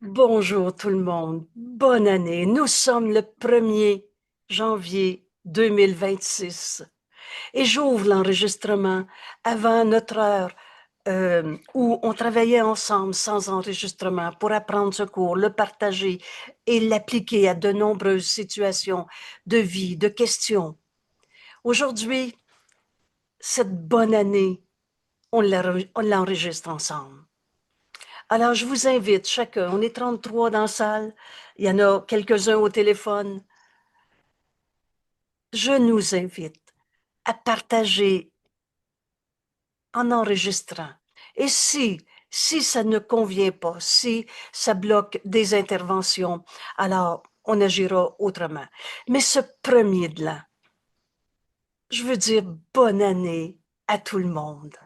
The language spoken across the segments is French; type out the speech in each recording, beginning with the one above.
Bonjour tout le monde, bonne année. Nous sommes le 1er janvier 2026 et j'ouvre l'enregistrement avant notre heure où on travaillait ensemble sans enregistrement pour apprendre ce cours, le partager et l'appliquer à de nombreuses situations de vie, de questions. Aujourd'hui, cette bonne année, on l'enregistre ensemble. Alors, je vous invite chacun, on est 33 dans la salle, il y en a quelques-uns au téléphone. Je nous invite à partager en enregistrant. Et si ça ne convient pas, si ça bloque des interventions, alors on agira autrement. Mais ce premier de l'an, je veux dire bonne année à tout le monde.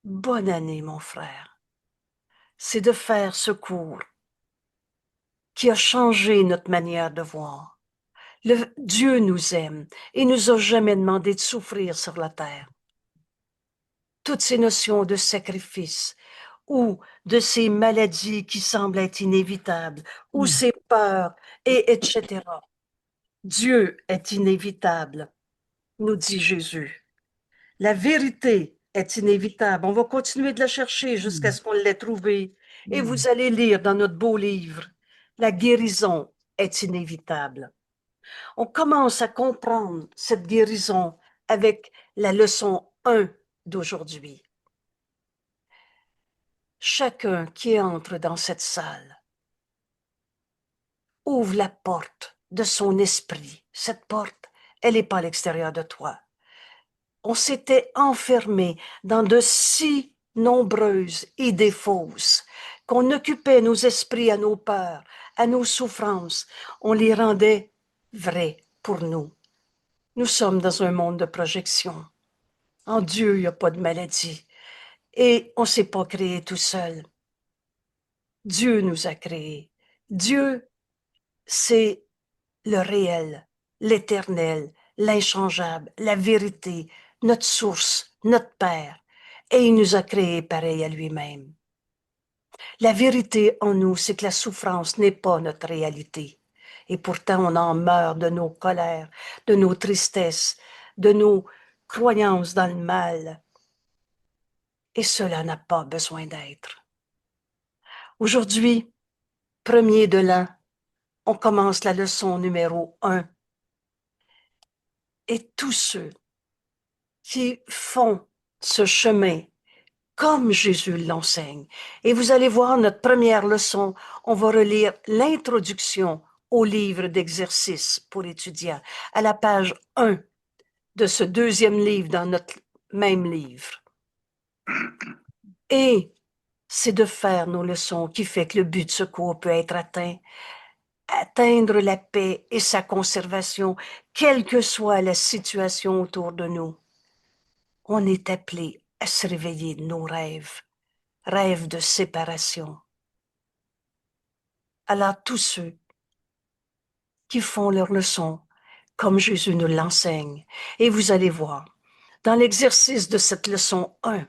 Bonne année, mon frère. C'est de faire ce cours qui a changé notre manière de voir. Dieu nous aime et nous a jamais demandé de souffrir sur la terre. Toutes ces notions de sacrifice ou de ces maladies qui semblent être inévitables ou ces peurs et etc. Dieu est inévitable, nous dit Jésus. La vérité est inévitable. On va continuer de la chercher jusqu'à ce qu'on l'ait trouvée. Et vous allez lire dans notre beau livre, la guérison est inévitable. On commence à comprendre cette guérison avec la leçon 1 d'aujourd'hui. Chacun qui entre dans cette salle ouvre la porte de son esprit. Cette porte, elle n'est pas à l'extérieur de toi. On s'était enfermé dans de si nombreuses idées fausses qu'on occupait nos esprits à nos peurs, à nos souffrances. On les rendait vraies pour nous. Nous sommes dans un monde de projection. En Dieu, il n'y a pas de maladie. Et on ne s'est pas créé tout seul. Dieu nous a créés. Dieu, c'est le réel, l'éternel, l'inchangeable, la vérité, notre source, notre Père. Et il nous a créés pareil à lui-même. La vérité en nous, c'est que la souffrance n'est pas notre réalité. Et pourtant, on en meurt de nos colères, de nos tristesses, de nos croyances dans le mal. Et cela n'a pas besoin d'être. Aujourd'hui, premier de l'an, on commence la leçon numéro 1. Et tous ceux qui font ce chemin comme Jésus l'enseigne. Et vous allez voir notre première leçon, on va relire l'introduction au livre d'exercices pour étudiants, à la page 1 de ce deuxième livre dans notre même livre. Et c'est de faire nos leçons qui fait que le but de ce cours peut être atteint. Atteindre la paix et sa conservation, quelle que soit la situation autour de nous. On est appelé à se réveiller de nos rêves, rêves de séparation. Alors tous ceux qui font leur leçon comme Jésus nous l'enseigne, et vous allez voir, dans l'exercice de cette leçon 1,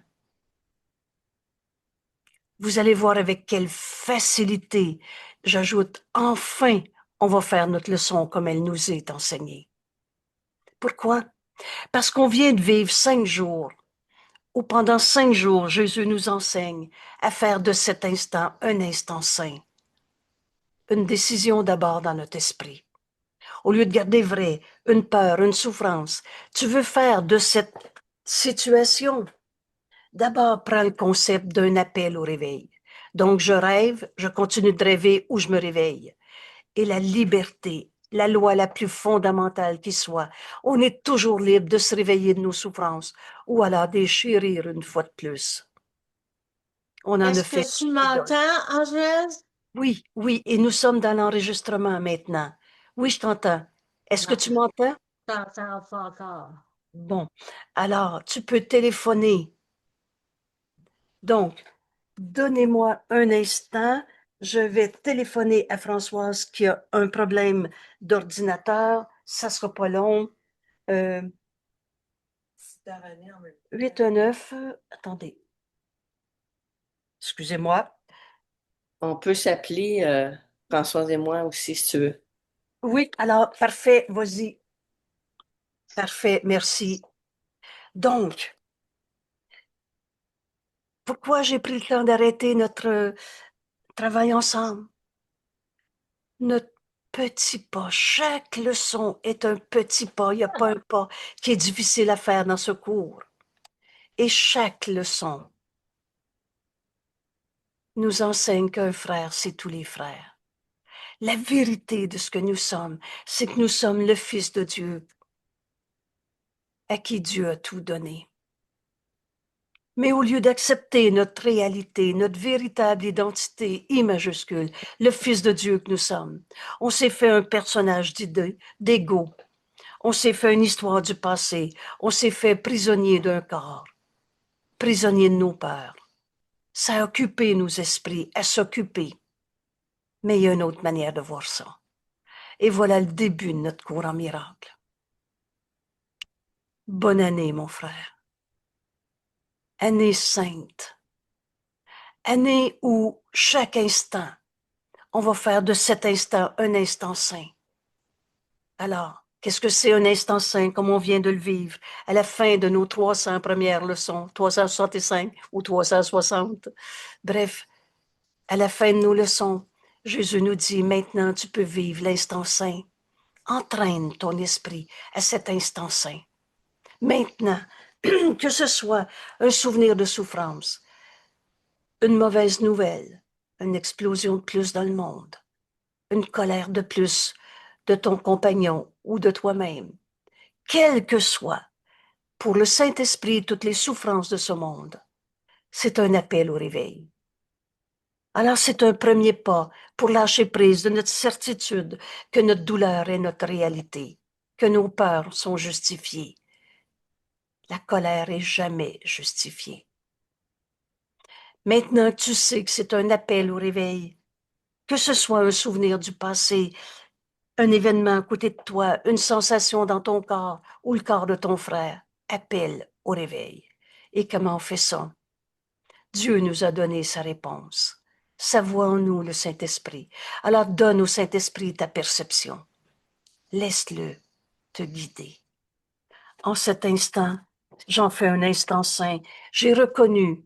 vous allez voir avec quelle facilité, j'ajoute enfin, on va faire notre leçon comme elle nous est enseignée. Pourquoi? Parce qu'on vient de vivre 5 jours où pendant 5 jours, Jésus nous enseigne à faire de cet instant un instant saint. Une décision d'abord dans notre esprit. Au lieu de garder vrai une peur, une souffrance, tu veux faire de cette situation. D'abord, prends le concept d'un appel au réveil. Donc, je rêve, je continue de rêver ou je me réveille. Et la liberté, la loi la plus fondamentale qui soit, on est toujours libre de se réveiller de nos souffrances ou alors déchirer une fois de plus. On en a Est-ce fait que tu des dons. m'entends, Angèle? Oui, oui, et nous sommes dans l'enregistrement maintenant. Oui, je t'entends. Est-ce que Non, tu m'entends? je t'entends pas encore. Bon, alors, tu peux téléphoner. Donc, donnez-moi un instant. Je vais téléphoner à Françoise qui a un problème d'ordinateur. Ça sera pas long. Euh, 819, attendez, excusez-moi. On peut s'appeler Françoise et moi aussi, si tu veux. Oui, alors, parfait, vas-y. Parfait, merci. Donc, pourquoi j'ai pris le temps d'arrêter notre travail ensemble? Notre petit pas. Chaque leçon est un petit pas. Il n'y a pas un pas qui est difficile à faire dans ce cours. Et chaque leçon nous enseigne qu'un frère, c'est tous les frères. La vérité de ce que nous sommes, c'est que nous sommes le Fils de Dieu, à qui Dieu a tout donné. Mais au lieu d'accepter notre réalité, notre véritable identité, I majuscule, le Fils de Dieu que nous sommes, on s'est fait un personnage d'idée, d'ego. On s'est fait une histoire du passé. On s'est fait prisonnier d'un corps, prisonnier de nos peurs. Ça a occupé nos esprits, à s'occuper. Mais il y a une autre manière de voir ça. Et voilà le début de notre cours en miracle. Bonne année, mon frère. Année sainte. Année où chaque instant, on va faire de cet instant un instant saint. Alors, qu'est-ce que c'est un instant saint comme on vient de le vivre à la fin de nos 300 premières leçons, 365 ou 360? Bref, à la fin de nos leçons, Jésus nous dit, maintenant tu peux vivre l'instant saint. Entraîne ton esprit à cet instant saint. Maintenant, que ce soit un souvenir de souffrance, une mauvaise nouvelle, une explosion de plus dans le monde, une colère de plus de ton compagnon ou de toi-même, quel que soit, pour le Saint-Esprit, toutes les souffrances de ce monde, c'est un appel au réveil. Alors c'est un premier pas pour lâcher prise de notre certitude que notre douleur est notre réalité, que nos peurs sont justifiées. La colère est jamais justifiée. Maintenant que tu sais que c'est un appel au réveil, que ce soit un souvenir du passé, un événement à côté de toi, une sensation dans ton corps ou le corps de ton frère, appel au réveil. Et comment on fait ça? Dieu nous a donné sa réponse. Sa voix en nous, le Saint-Esprit. Alors donne au Saint-Esprit ta perception. Laisse-le te guider. En cet instant, j'en fais un instant saint. J'ai reconnu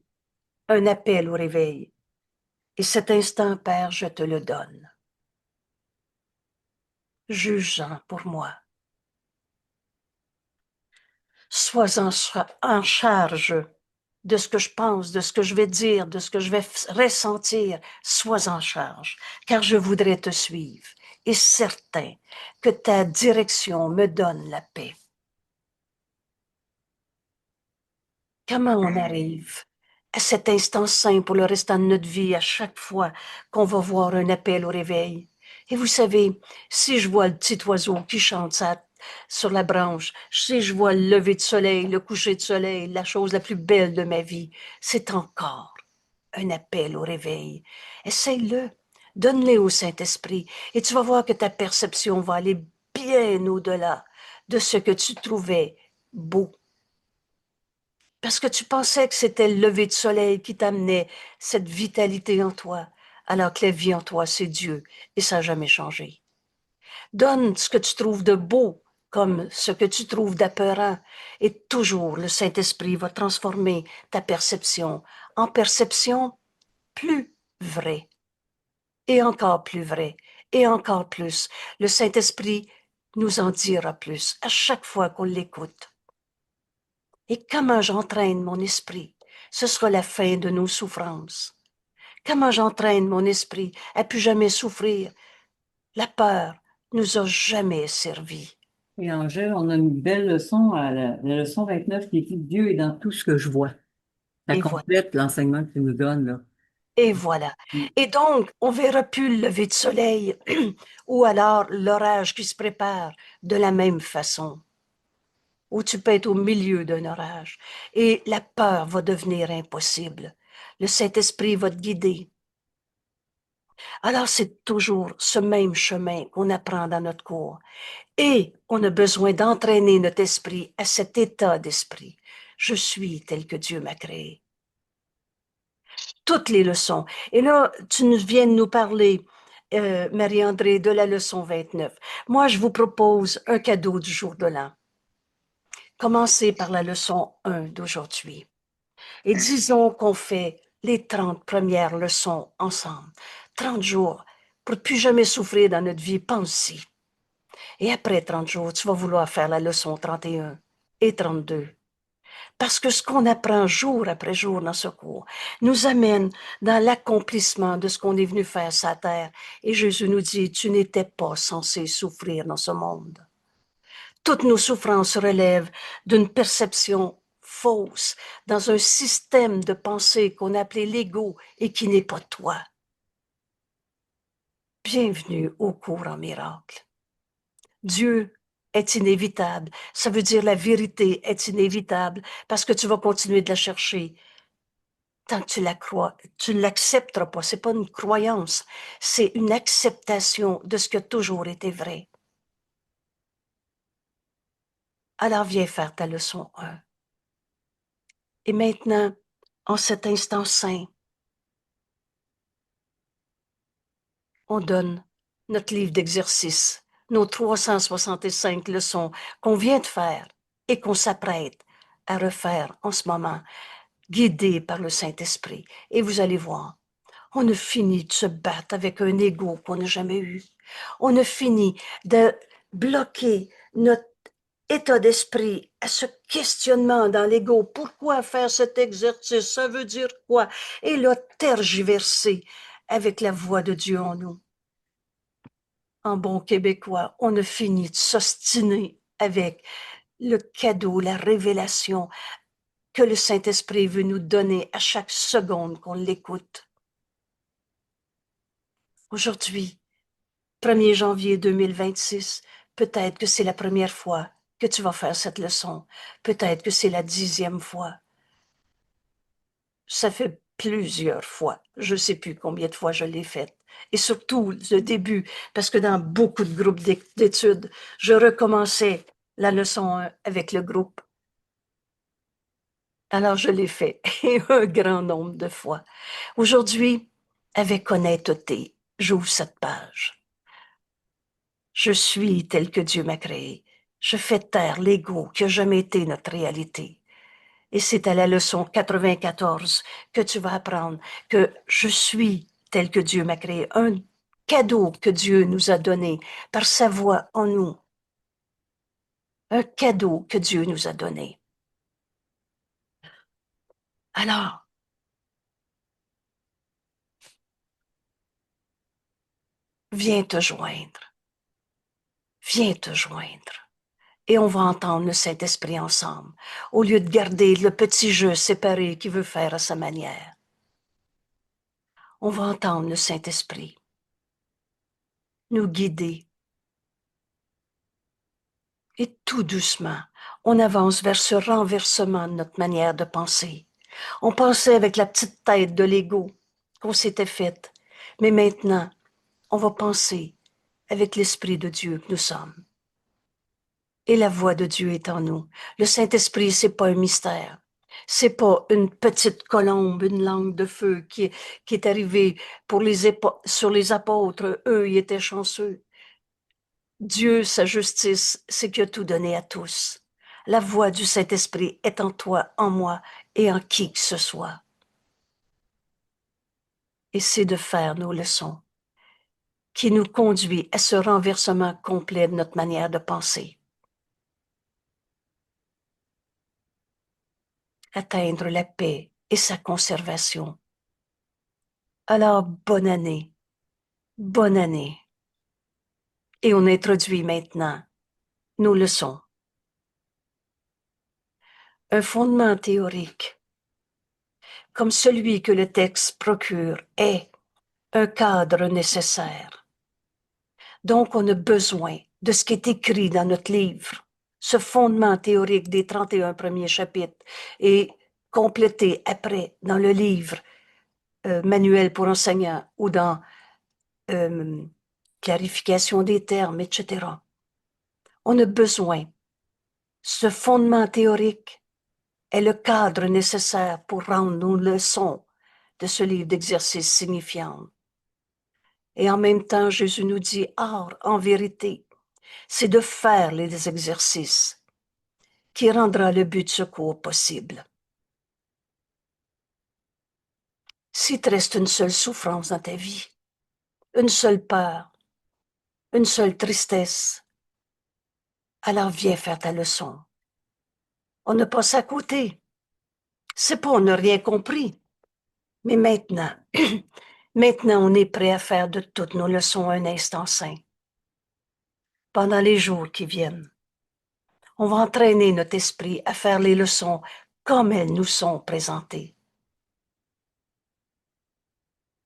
un appel au réveil. Et cet instant, Père, je te le donne. Juge-en pour moi. Sois en charge de ce que je pense, de ce que je vais dire, de ce que je vais ressentir. Sois en charge, car je voudrais te suivre. Et certain que ta direction me donne la paix. Comment on arrive à cet instant saint pour le restant de notre vie à chaque fois qu'on va voir un appel au réveil? Et vous savez, si je vois le petit oiseau qui chante ça sur la branche, si je vois le lever de soleil, le coucher de soleil, la chose la plus belle de ma vie, c'est encore un appel au réveil. Essaye-le, donne-le au Saint-Esprit et tu vas voir que ta perception va aller bien au-delà de ce que tu trouvais beau. Parce que tu pensais que c'était le lever de soleil qui t'amenait cette vitalité en toi, alors que la vie en toi, c'est Dieu, et ça n'a jamais changé. Donne ce que tu trouves de beau, comme ce que tu trouves d'apeurant, et toujours le Saint-Esprit va transformer ta perception en perception plus vraie, et encore plus vraie, et encore plus. Le Saint-Esprit nous en dira plus à chaque fois qu'on l'écoute. Et comment j'entraîne mon esprit? Ce sera la fin de nos souffrances. Comment j'entraîne mon esprit à plus jamais souffrir? La peur nous a jamais servi. Et Angèle, on a une belle leçon à la leçon 29 qui dit Dieu est dans tout ce que je vois. Ça Et voilà. complète l'enseignement que tu nous donnes, là. Et voilà. Et donc, on verra plus le lever de soleil ou alors l'orage qui se prépare de la même façon. Ou tu peux être au milieu d'un orage et la peur va devenir impossible. Le Saint-Esprit va te guider. Alors, c'est toujours ce même chemin qu'on apprend dans notre cours. Et on a besoin d'entraîner notre esprit à cet état d'esprit. Je suis tel que Dieu m'a créé. toutes les leçons. Et là, tu nous viens de nous parler, Marie-André, de la leçon 29. Moi, je vous propose un cadeau du jour de l'an. Commencez par la leçon 1 d'aujourd'hui. Et disons qu'on fait les 30 premières leçons ensemble. 30 jours pour ne plus jamais souffrir dans notre vie, pense-y. Et après 30 jours, tu vas vouloir faire la leçon 31 et 32. Parce que ce qu'on apprend jour après jour dans ce cours nous amène dans l'accomplissement de ce qu'on est venu faire sur la terre. Et Jésus nous dit, tu n'étais pas censé souffrir dans ce monde. Toutes nos souffrances relèvent d'une perception fausse dans un système de pensée qu'on appelait l'ego et qui n'est pas toi. Bienvenue au cours en miracle. Dieu est inévitable. Ça veut dire la vérité est inévitable parce que tu vas continuer de la chercher. Tant que tu la crois, tu ne l'accepteras pas. C'est pas une croyance, c'est une acceptation de ce qui a toujours été vrai. Alors viens faire ta leçon 1. Et maintenant, en cet instant saint, on donne notre livre d'exercice, nos 365 leçons qu'on vient de faire et qu'on s'apprête à refaire en ce moment, guidés par le Saint-Esprit. Et vous allez voir, on a fini de se battre avec un ego qu'on n'a jamais eu. On a fini de bloquer notre état d'esprit à ce questionnement dans l'ego. Pourquoi faire cet exercice? Ça veut dire quoi? Et là, tergiverser avec la voix de Dieu en nous. En bon québécois, on a fini de s'ostiner avec le cadeau, la révélation que le Saint-Esprit veut nous donner à chaque seconde qu'on l'écoute. Aujourd'hui, 1er janvier 2026, peut-être que c'est la première fois que tu vas faire cette leçon. Peut-être que c'est la 10e fois. Ça fait plusieurs fois. Je ne sais plus combien de fois je l'ai faite. Et surtout le début, parce que dans beaucoup de groupes d'études, je recommençais la leçon 1 avec le groupe. Alors je l'ai fait, et un grand nombre de fois. Aujourd'hui, avec honnêteté, j'ouvre cette page. Je suis tel que Dieu m'a créé. Je fais taire l'ego qui n'a jamais été notre réalité. Et c'est à la leçon 94 que tu vas apprendre que je suis tel que Dieu m'a créé. Un cadeau que Dieu nous a donné par sa voix en nous. Un cadeau que Dieu nous a donné. Alors, viens te joindre. Viens te joindre. Et on va entendre le Saint-Esprit ensemble, au lieu de garder le petit jeu séparé qu'il veut faire à sa manière. On va entendre le Saint-Esprit nous guider. Et tout doucement, on avance vers ce renversement de notre manière de penser. On pensait avec la petite tête de l'ego qu'on s'était faite, mais maintenant, on va penser avec l'Esprit de Dieu que nous sommes. Et la voix de Dieu est en nous. Le Saint-Esprit, c'est pas un mystère. C'est pas une petite colombe, une langue de feu qui est arrivée sur les apôtres. Eux, ils étaient chanceux. Dieu, sa justice, c'est qu'il a tout donné à tous. La voix du Saint-Esprit est en toi, en moi et en qui que ce soit. Et c'est de faire nos leçons qui nous conduit à ce renversement complet de notre manière de penser. Atteindre la paix et sa conservation. Alors, bonne année. Bonne année. Et on introduit maintenant nos leçons. Un fondement théorique, comme celui que le texte procure, est un cadre nécessaire. Donc, on a besoin de ce qui est écrit dans notre livre. Ce fondement théorique des 31 premiers chapitres est complété après dans le livre Manuel pour enseignants ou dans clarification des termes, etc. On a besoin. Ce fondement théorique est le cadre nécessaire pour rendre nos leçons de ce livre d'exercices signifiants. Et en même temps, Jésus nous dit, en vérité, c'est de faire les exercices qui rendra le but de secours possible. S'il te reste une seule souffrance dans ta vie, une seule peur, une seule tristesse, alors viens faire ta leçon. On ne passe à côté. C'est pas on n'a rien compris. Mais maintenant, maintenant on est prêt à faire de toutes nos leçons un instant saint. Pendant les jours qui viennent, on va entraîner notre esprit à faire les leçons comme elles nous sont présentées.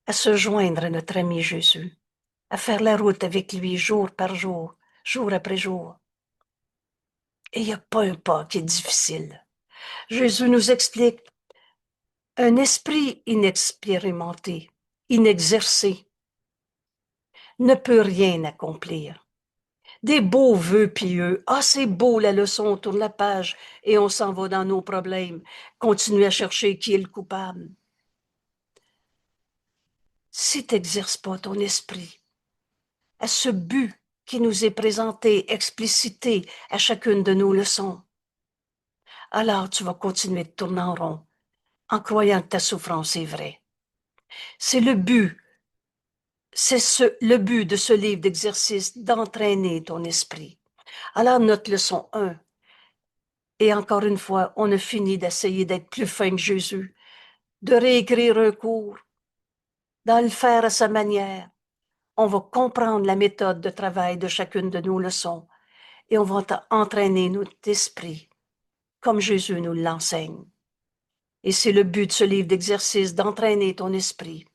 À se joindre à notre ami Jésus, à faire la route avec lui jour par jour, jour après jour. Et il n'y a pas un pas qui est difficile. Jésus nous explique un esprit inexpérimenté, inexercé, ne peut rien accomplir. Des beaux vœux pieux. Ah, c'est beau la leçon, on tourne la page et on s'en va dans nos problèmes. Continue à chercher qui est le coupable. Si tu n'exerces pas ton esprit à ce but qui nous est présenté, explicité à chacune de nos leçons, alors tu vas continuer de tourner en rond en croyant que ta souffrance est vraie. C'est le but de ce livre d'exercice, d'entraîner ton esprit. Alors, notre leçon 1, et encore une fois, on a fini d'essayer d'être plus fin que Jésus, de réécrire un cours, d'en le faire à sa manière. On va comprendre la méthode de travail de chacune de nos leçons et on va entraîner notre esprit comme Jésus nous l'enseigne. Et c'est le but de ce livre d'exercice, d'entraîner ton esprit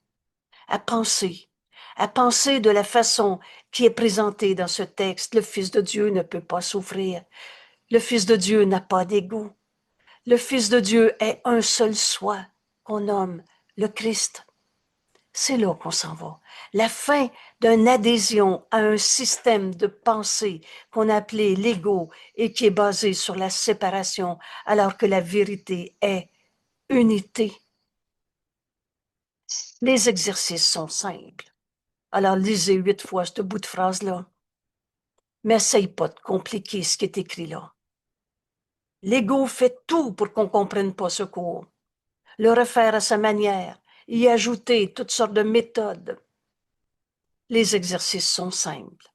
à penser de la façon qui est présentée dans ce texte. Le Fils de Dieu ne peut pas souffrir. Le Fils de Dieu n'a pas d'égo. Le Fils de Dieu est un seul soi qu'on nomme le Christ. C'est là qu'on s'en va. La fin d'une adhésion à un système de pensée qu'on a appelé l'ego et qui est basé sur la séparation, alors que la vérité est unité. Les exercices sont simples. Alors, lisez 8 fois ce bout de phrase-là. Mais essaye pas de compliquer ce qui est écrit là. L'ego fait tout pour qu'on ne comprenne pas ce cours. Le refaire à sa manière, y ajouter toutes sortes de méthodes. Les exercices sont simples.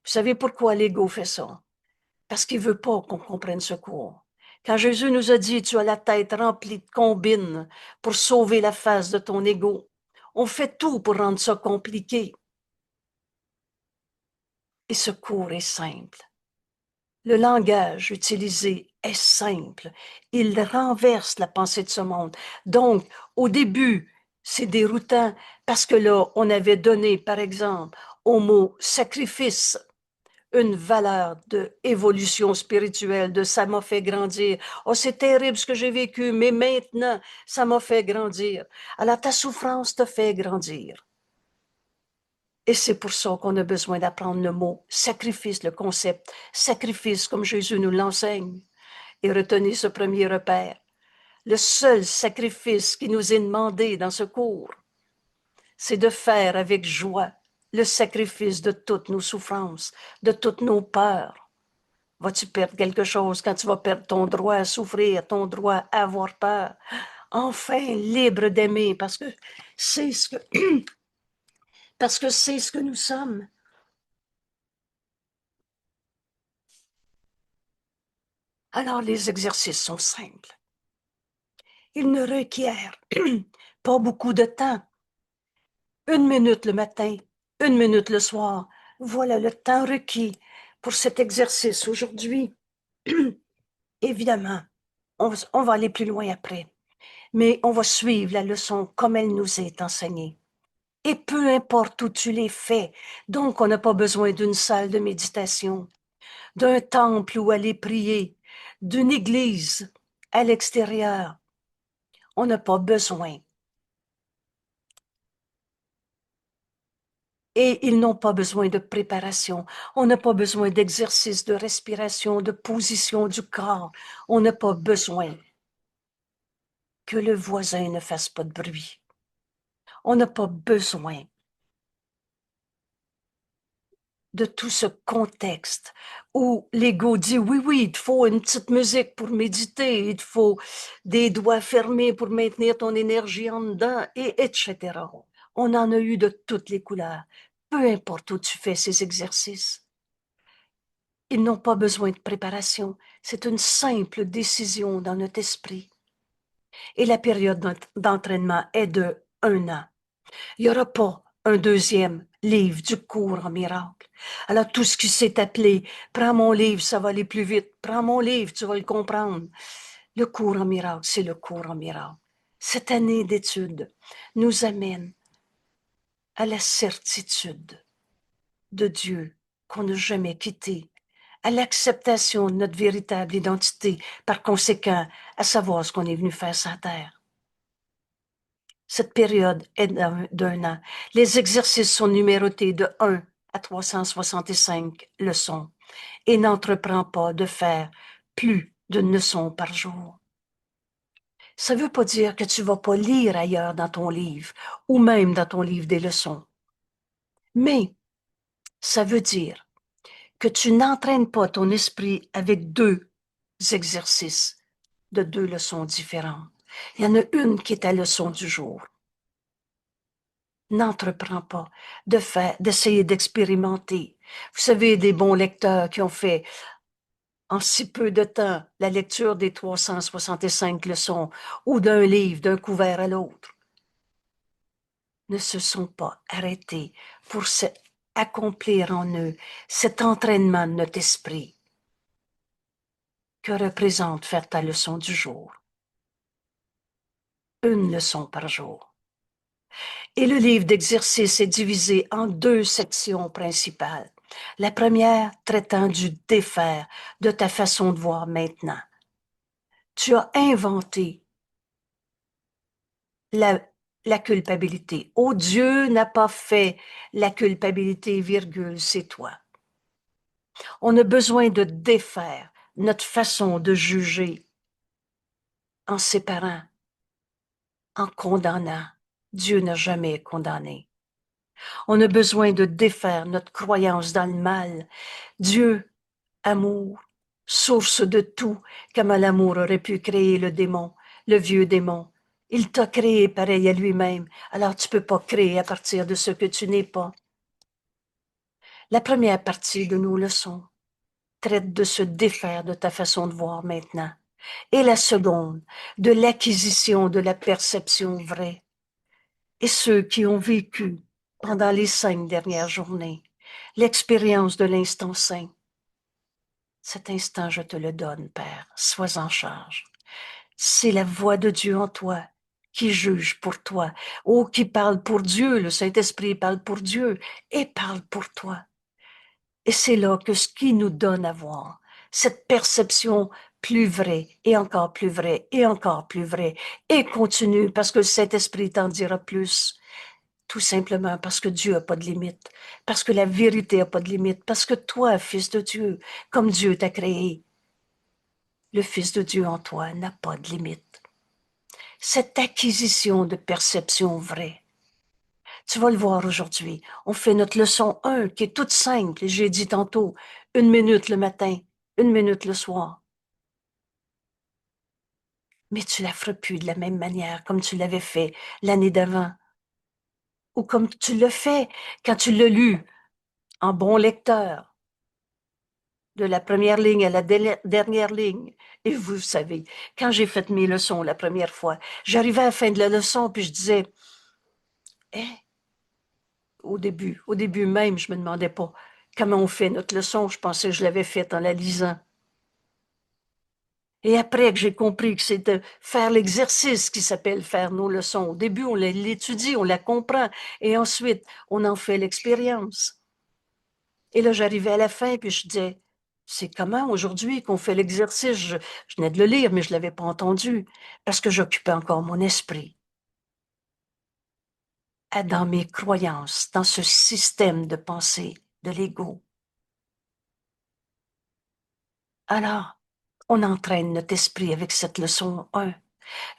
Vous savez pourquoi l'ego fait ça? Parce qu'il ne veut pas qu'on comprenne ce cours. Quand Jésus nous a dit, tu as la tête remplie de combines pour sauver la face de ton ego, on fait tout pour rendre ça compliqué. Et ce cours est simple. Le langage utilisé est simple. Il renverse la pensée de ce monde. Donc, au début, c'est déroutant parce que là, on avait donné, par exemple, au mot sacrifice une valeur d'évolution spirituelle, de ça m'a fait grandir. Oh, c'est terrible ce que j'ai vécu, mais maintenant, ça m'a fait grandir. Alors, ta souffrance te fait grandir. Et c'est pour ça qu'on a besoin d'apprendre le mot sacrifice, le concept sacrifice comme Jésus nous l'enseigne. Et retenez ce premier repère. Le seul sacrifice qui nous est demandé dans ce cours, c'est de faire avec joie le sacrifice de toutes nos souffrances, de toutes nos peurs. Vas-tu perdre quelque chose quand tu vas perdre ton droit à souffrir, ton droit à avoir peur? Enfin, libre d'aimer parce que c'est ce que, parce que c'est ce que nous sommes. Alors, les exercices sont simples. Ils ne requièrent pas beaucoup de temps. 1 minute le matin, 1 minute le soir. Voilà le temps requis pour cet exercice aujourd'hui. Évidemment, on va aller plus loin après, mais on va suivre la leçon comme elle nous est enseignée. Et peu importe où tu les fais, donc on n'a pas besoin d'une salle de méditation, d'un temple où aller prier, d'une église à l'extérieur. On n'a pas besoin. Et ils n'ont pas besoin de préparation. On n'a pas besoin d'exercice de respiration, de position du corps. On n'a pas besoin que le voisin ne fasse pas de bruit. On n'a pas besoin de tout ce contexte où l'ego dit oui, oui, il te faut une petite musique pour méditer, il te faut des doigts fermés pour maintenir ton énergie en dedans, et etc. On en a eu de toutes les couleurs, peu importe où tu fais ces exercices. Ils n'ont pas besoin de préparation, c'est une simple décision dans notre esprit. Et la période d'entraînement est de 1 an. Il n'y aura pas un deuxième livre du cours en miracle. Alors, tout ce qui s'est appelé, prends mon livre, ça va aller plus vite. Prends mon livre, tu vas le comprendre. Le cours en miracle, c'est le cours en miracle. Cette année d'études nous amène à la certitude de Dieu qu'on n'a jamais quitté, à l'acceptation de notre véritable identité, par conséquent, à savoir ce qu'on est venu faire sur la terre. Cette période est d'un an. Les exercices sont numérotés de 1 à 365 leçons et n'entreprend pas de faire plus d'une leçon par jour. Ça ne veut pas dire que tu ne vas pas lire ailleurs dans ton livre ou même dans ton livre des leçons. Mais ça veut dire que tu n'entraînes pas ton esprit avec 2 exercices de 2 leçons différentes. Il y en a une qui est la leçon du jour. N'entreprends pas d'essayer d'expérimenter. Vous savez, des bons lecteurs qui ont fait en si peu de temps la lecture des 365 leçons ou d'un livre d'un couvert à l'autre ne se sont pas arrêtés pour accomplir en eux cet entraînement de notre esprit que représente faire ta leçon du jour. Une leçon par jour. Et le livre d'exercice est divisé en 2 sections principales. La première traitant du défaire de ta façon de voir maintenant. Tu as inventé la culpabilité. Oh, Dieu n'a pas fait la culpabilité, virgule, c'est toi. On a besoin de défaire notre façon de juger en séparant, en condamnant. Dieu n'a jamais condamné. On a besoin de défaire notre croyance dans le mal. Dieu, amour, source de tout, comment l'amour aurait pu créer le démon, le vieux démon. Il t'a créé pareil à lui-même, alors tu peux pas créer à partir de ce que tu n'es pas. La première partie de nos leçons traite de se défaire de ta façon de voir maintenant. Et la seconde, de l'acquisition de la perception vraie. Et ceux qui ont vécu pendant les 5 dernières journées l'expérience de l'instant saint. Cet instant, je te le donne, Père, sois en charge. C'est la voix de Dieu en toi qui juge pour toi, ou qui parle pour Dieu, le Saint-Esprit parle pour Dieu et parle pour toi. Et c'est là que ce qui nous donne à voir, cette perception plus vraie, et encore plus vraie, et encore plus vraie, et continue, parce que le Saint-Esprit t'en dira plus. Tout simplement parce que Dieu n'a pas de limite, parce que la vérité n'a pas de limite, parce que toi, fils de Dieu, comme Dieu t'a créé, le Fils de Dieu en toi n'a pas de limite. Cette acquisition de perception vraie, tu vas le voir aujourd'hui. On fait notre leçon 1 qui est toute simple, j'ai dit tantôt, 1 minute le matin, 1 minute le soir. Mais tu la feras plus de la même manière comme tu l'avais fait l'année d'avant. Ou comme tu l'as fait quand tu l'as lu en bon lecteur, de la première ligne à la dernière ligne. Et vous savez, quand j'ai fait mes leçons la première fois, j'arrivais à la fin de la leçon puis je disais, au début même, je me demandais pas comment on fait notre leçon. Je pensais que je l'avais faite en la lisant. Et après que j'ai compris que c'était faire l'exercice qui s'appelle faire nos leçons. Au début, on l'étudie, on la comprend, et ensuite, on en fait l'expérience. Et là, j'arrivais à la fin, puis je disais, c'est comment aujourd'hui qu'on fait l'exercice? Je venais de le lire, mais je ne l'avais pas entendu, parce que j'occupais encore mon esprit dans mes croyances, dans ce système de pensée de l'ego. Alors, on entraîne notre esprit avec cette leçon 1.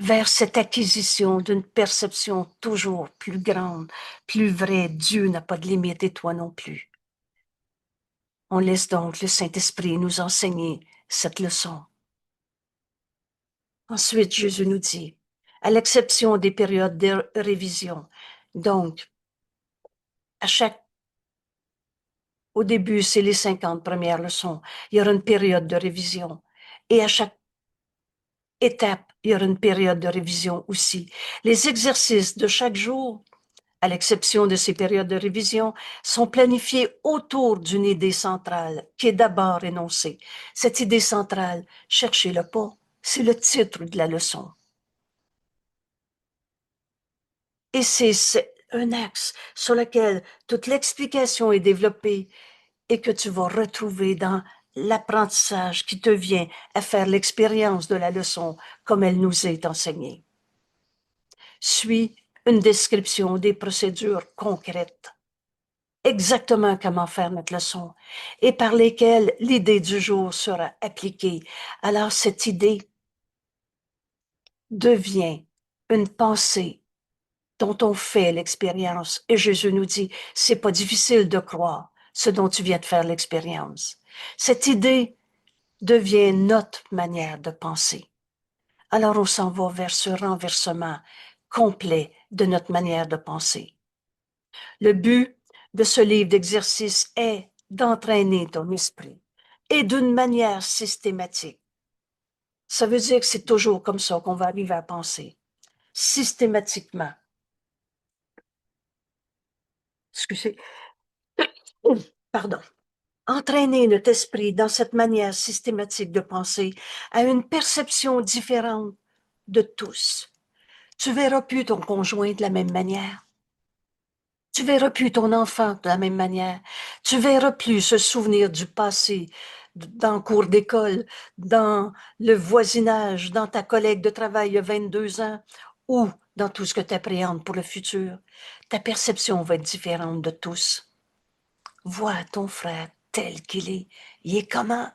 vers cette acquisition d'une perception toujours plus grande, plus vraie. Dieu n'a pas de limite et toi non plus. On laisse donc le Saint-Esprit nous enseigner cette leçon. Ensuite, Jésus nous dit, à l'exception des périodes de révision, donc, au début, c'est les 50 premières leçons, il y aura une période de révision. Et à chaque étape, il y aura une période de révision aussi. Les exercices de chaque jour, à l'exception de ces périodes de révision, sont planifiés autour d'une idée centrale qui est d'abord énoncée. Cette idée centrale, cherchez-le pas, c'est le titre de la leçon. Et c'est un axe sur lequel toute l'explication est développée et que tu vas retrouver dans l'apprentissage qui te vient à faire l'expérience de la leçon comme elle nous est enseignée. Suis une description des procédures concrètes, exactement comment faire notre leçon et par lesquelles l'idée du jour sera appliquée. Alors cette idée devient une pensée dont on fait l'expérience. Et Jésus nous dit, c'est pas difficile de croire ce dont tu viens de faire l'expérience. Cette idée devient notre manière de penser. Alors on s'en va vers ce renversement complet de notre manière de penser. Le but de ce livre d'exercice est d'entraîner ton esprit et d'une manière systématique. Ça veut dire que c'est toujours comme ça qu'on va arriver à penser, systématiquement. Excusez. Pardon. Entraîner notre esprit dans cette manière systématique de penser à une perception différente de tous. Tu verras plus ton conjoint de la même manière. Tu verras plus ton enfant de la même manière. Tu verras plus se souvenir du passé, dans le cours d'école, dans le voisinage, dans ta collègue de travail il y a 22 ans, ou dans tout ce que tu appréhendes pour le futur. Ta perception va être différente de tous. Vois ton frère tel qu'il est. Il est comment?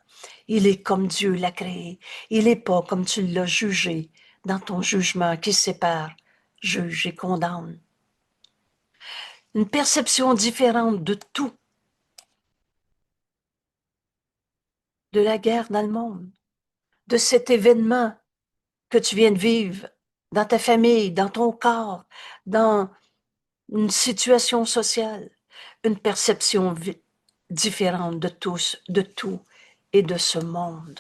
Il est comme Dieu l'a créé. Il n'est pas comme tu l'as jugé dans ton jugement qui sépare, juge et condamne. Une perception différente de tout, de la guerre dans le monde, de cet événement que tu viens de vivre dans ta famille, dans ton corps, dans une situation sociale, une perception différente de tous, de tout et de ce monde.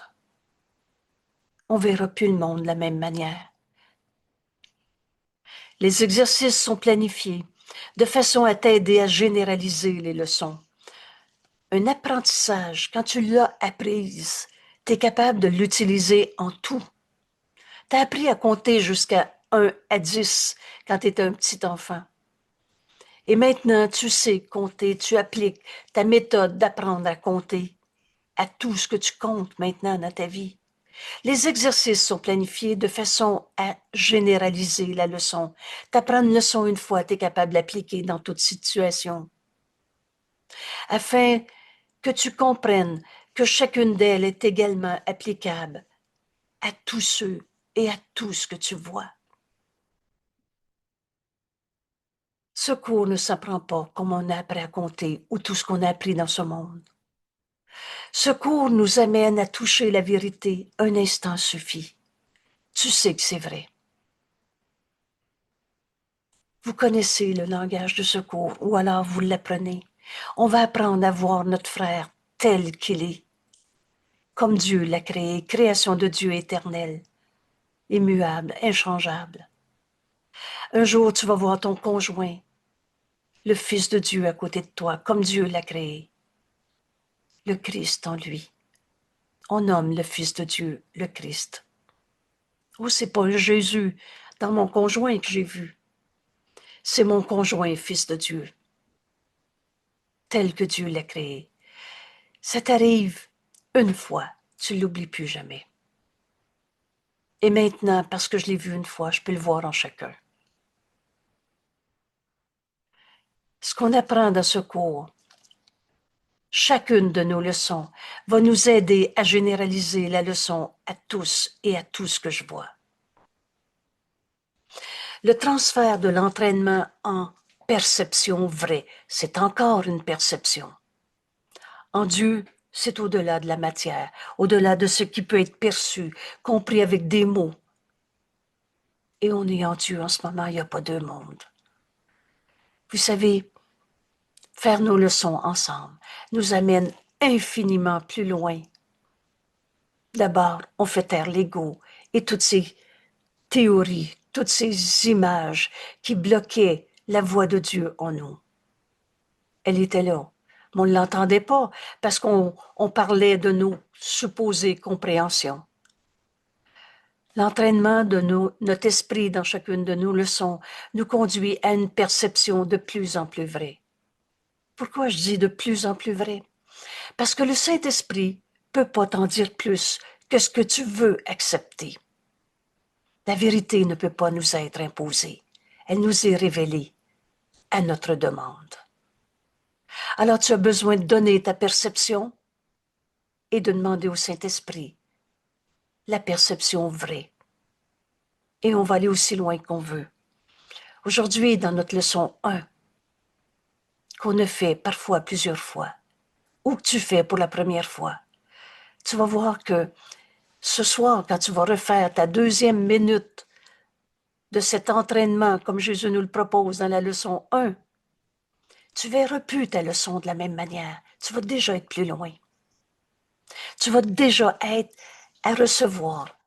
On verra plus le monde de la même manière. Les exercices sont planifiés de façon à t'aider à généraliser les leçons. Un apprentissage, quand tu l'as apprise, tu es capable de l'utiliser en tout. Tu as appris à compter jusqu'à 1 à 10 quand tu étais un petit enfant. Et maintenant, tu sais compter, tu appliques ta méthode d'apprendre à compter à tout ce que tu comptes maintenant dans ta vie. Les exercices sont planifiés de façon à généraliser la leçon. T'apprends une leçon une fois, tu es capable de l'appliquer dans toute situation. Afin que tu comprennes que chacune d'elles est également applicable à tous ceux et à tout ce que tu vois. Ce cours ne s'apprend pas comme on a appris à compter ou tout ce qu'on a appris dans ce monde. Ce cours nous amène à toucher la vérité. Un instant suffit. Tu sais que c'est vrai. Vous connaissez le langage de ce cours ou alors vous l'apprenez. On va apprendre à voir notre frère tel qu'il est, comme Dieu l'a créé, création de Dieu éternel, immuable, inchangeable. Un jour, tu vas voir ton conjoint, le Fils de Dieu à côté de toi, comme Dieu l'a créé, le Christ en lui. On nomme le Fils de Dieu le Christ. Oh, c'est pas Jésus dans mon conjoint que j'ai vu. C'est mon conjoint, Fils de Dieu, tel que Dieu l'a créé. Ça t'arrive une fois, tu ne l'oublies plus jamais. Et maintenant, parce que je l'ai vu une fois, je peux le voir en chacun. Ce qu'on apprend dans ce cours, chacune de nos leçons va nous aider à généraliser la leçon à tous et à tout ce que je vois. Le transfert de l'entraînement en perception vraie, c'est encore une perception. En Dieu, c'est au-delà de la matière, au-delà de ce qui peut être perçu, compris avec des mots. Et on est en Dieu en ce moment, il n'y a pas deux mondes. Vous savez, faire nos leçons ensemble nous amène infiniment plus loin. D'abord, on fait taire l'ego et toutes ces théories, toutes ces images qui bloquaient la voix de Dieu en nous. Elle était là, mais on ne l'entendait pas parce qu'on parlait de nos supposées compréhensions. L'entraînement de notre esprit dans chacune de nos leçons nous conduit à une perception de plus en plus vraie. Pourquoi je dis de plus en plus vraie? Parce que le Saint-Esprit peut pas t'en dire plus que ce que tu veux accepter. La vérité ne peut pas nous être imposée. Elle nous est révélée à notre demande. Alors tu as besoin de donner ta perception et de demander au Saint-Esprit la perception vraie. Et on va aller aussi loin qu'on veut. Aujourd'hui, dans notre leçon 1, qu'on a fait parfois plusieurs fois, ou que tu fais pour la première fois, tu vas voir que ce soir, quand tu vas refaire ta 2e minute de cet entraînement, comme Jésus nous le propose dans la leçon 1, tu verras plus ta leçon de la même manière. Tu vas déjà être plus loin. Tu vas déjà être à recevoir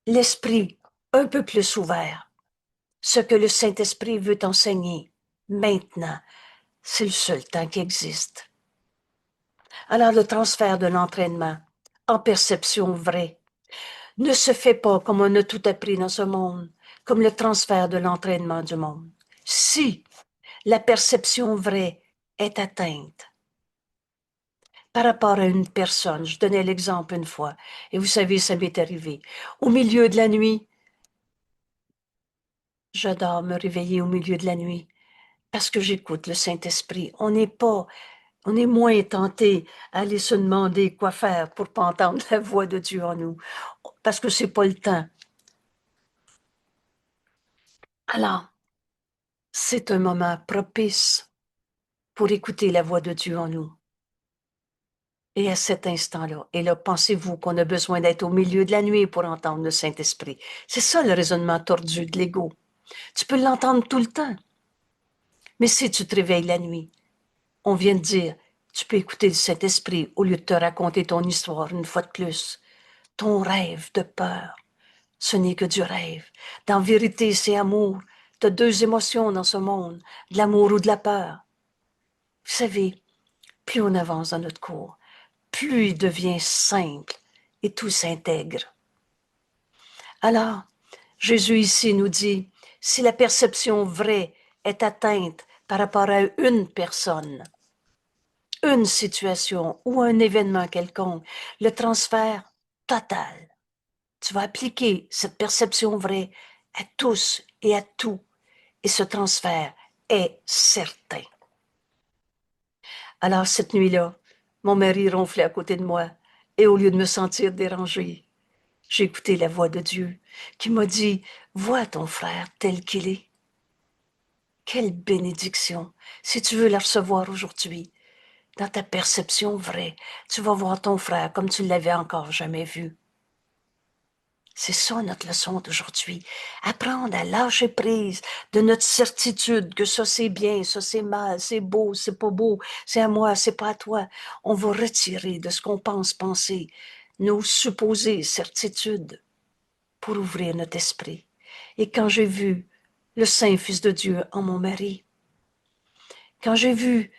l'esprit un peu plus ouvert. Ce que le Saint-Esprit veut t'enseigner maintenant, c'est le seul temps qui existe. Alors le transfert de l'entraînement en perception vraie ne se fait pas comme on a tout appris dans ce monde, comme le transfert de l'entraînement du monde. Si la perception vraie est atteinte par rapport à une personne, je donnais l'exemple une fois, et vous savez, ça m'est arrivé. Au milieu de la nuit, j'adore me réveiller au milieu de la nuit parce que j'écoute le Saint-Esprit. On est moins tenté à aller se demander quoi faire pour pas entendre la voix de Dieu en nous, parce que c'est pas le temps. Alors, c'est un moment propice pour écouter la voix de Dieu en nous. Et à cet instant-là, et là, pensez-vous qu'on a besoin d'être au milieu de la nuit pour entendre le Saint-Esprit? C'est ça le raisonnement tordu de l'ego. Tu peux l'entendre tout le temps. Mais si tu te réveilles la nuit, on vient de dire, tu peux écouter le Saint-Esprit au lieu de te raconter ton histoire une fois de plus. Ton rêve de peur, ce n'est que du rêve. Dans vérité, c'est amour. Tu as 2 émotions dans ce monde, de l'amour ou de la peur. Vous savez, plus on avance dans notre cours, plus il devient simple et tout s'intègre. Alors, Jésus ici nous dit, si la perception vraie est atteinte par rapport à une personne, une situation ou un événement quelconque, le transfert total, tu vas appliquer cette perception vraie à tous et à tout, et ce transfert est certain. Alors, cette nuit-là, mon mari ronflait à côté de moi, et au lieu de me sentir dérangée, j'ai écouté la voix de Dieu qui m'a dit, vois ton frère tel qu'il est. Quelle bénédiction! Si tu veux la recevoir aujourd'hui, dans ta perception vraie, tu vas voir ton frère comme tu ne l'avais encore jamais vu. C'est ça notre leçon d'aujourd'hui. Apprendre à lâcher prise de notre certitude que ça c'est bien, ça c'est mal, c'est beau, c'est pas beau, c'est à moi, c'est pas à toi. On va retirer de ce qu'on pense penser nos supposées certitudes pour ouvrir notre esprit. Et quand j'ai vu le Saint Fils de Dieu en mon mari, quand j'ai vu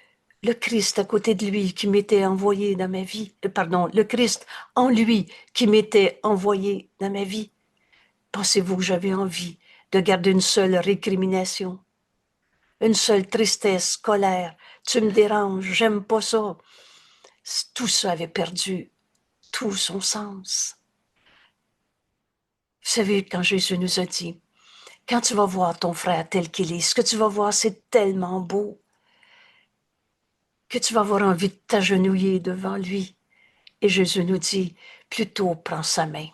le Christ à côté de lui qui m'était envoyé dans ma vie, le Christ en lui qui m'était envoyé dans ma vie, pensez-vous que j'avais envie de garder une seule récrimination, une seule tristesse, colère, tu me déranges, j'aime pas ça. Tout ça avait perdu tout son sens. Vous savez, quand Jésus nous a dit, quand tu vas voir ton frère tel qu'il est, ce que tu vas voir, c'est tellement beau que tu vas avoir envie de t'agenouiller devant lui. Et Jésus nous dit, plutôt prends sa main.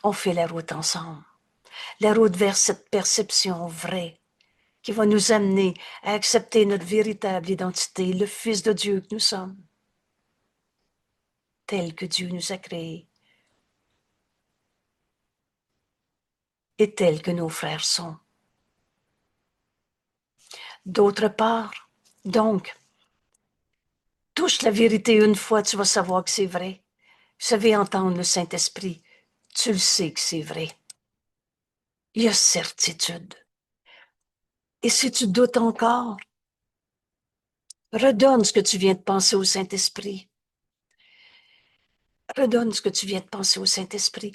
On fait la route ensemble. la route vers cette perception vraie qui va nous amener à accepter notre véritable identité, le Fils de Dieu que nous sommes, tel que Dieu nous a créés et tel que nos frères sont. D'autre part, donc, touche la vérité une fois, tu vas savoir que c'est vrai. Vous savez entendre le Saint-Esprit, tu le sais que c'est vrai. Il y a certitude. Et si tu doutes encore, redonne ce que tu viens de penser au Saint-Esprit. Redonne ce que tu viens de penser au Saint-Esprit.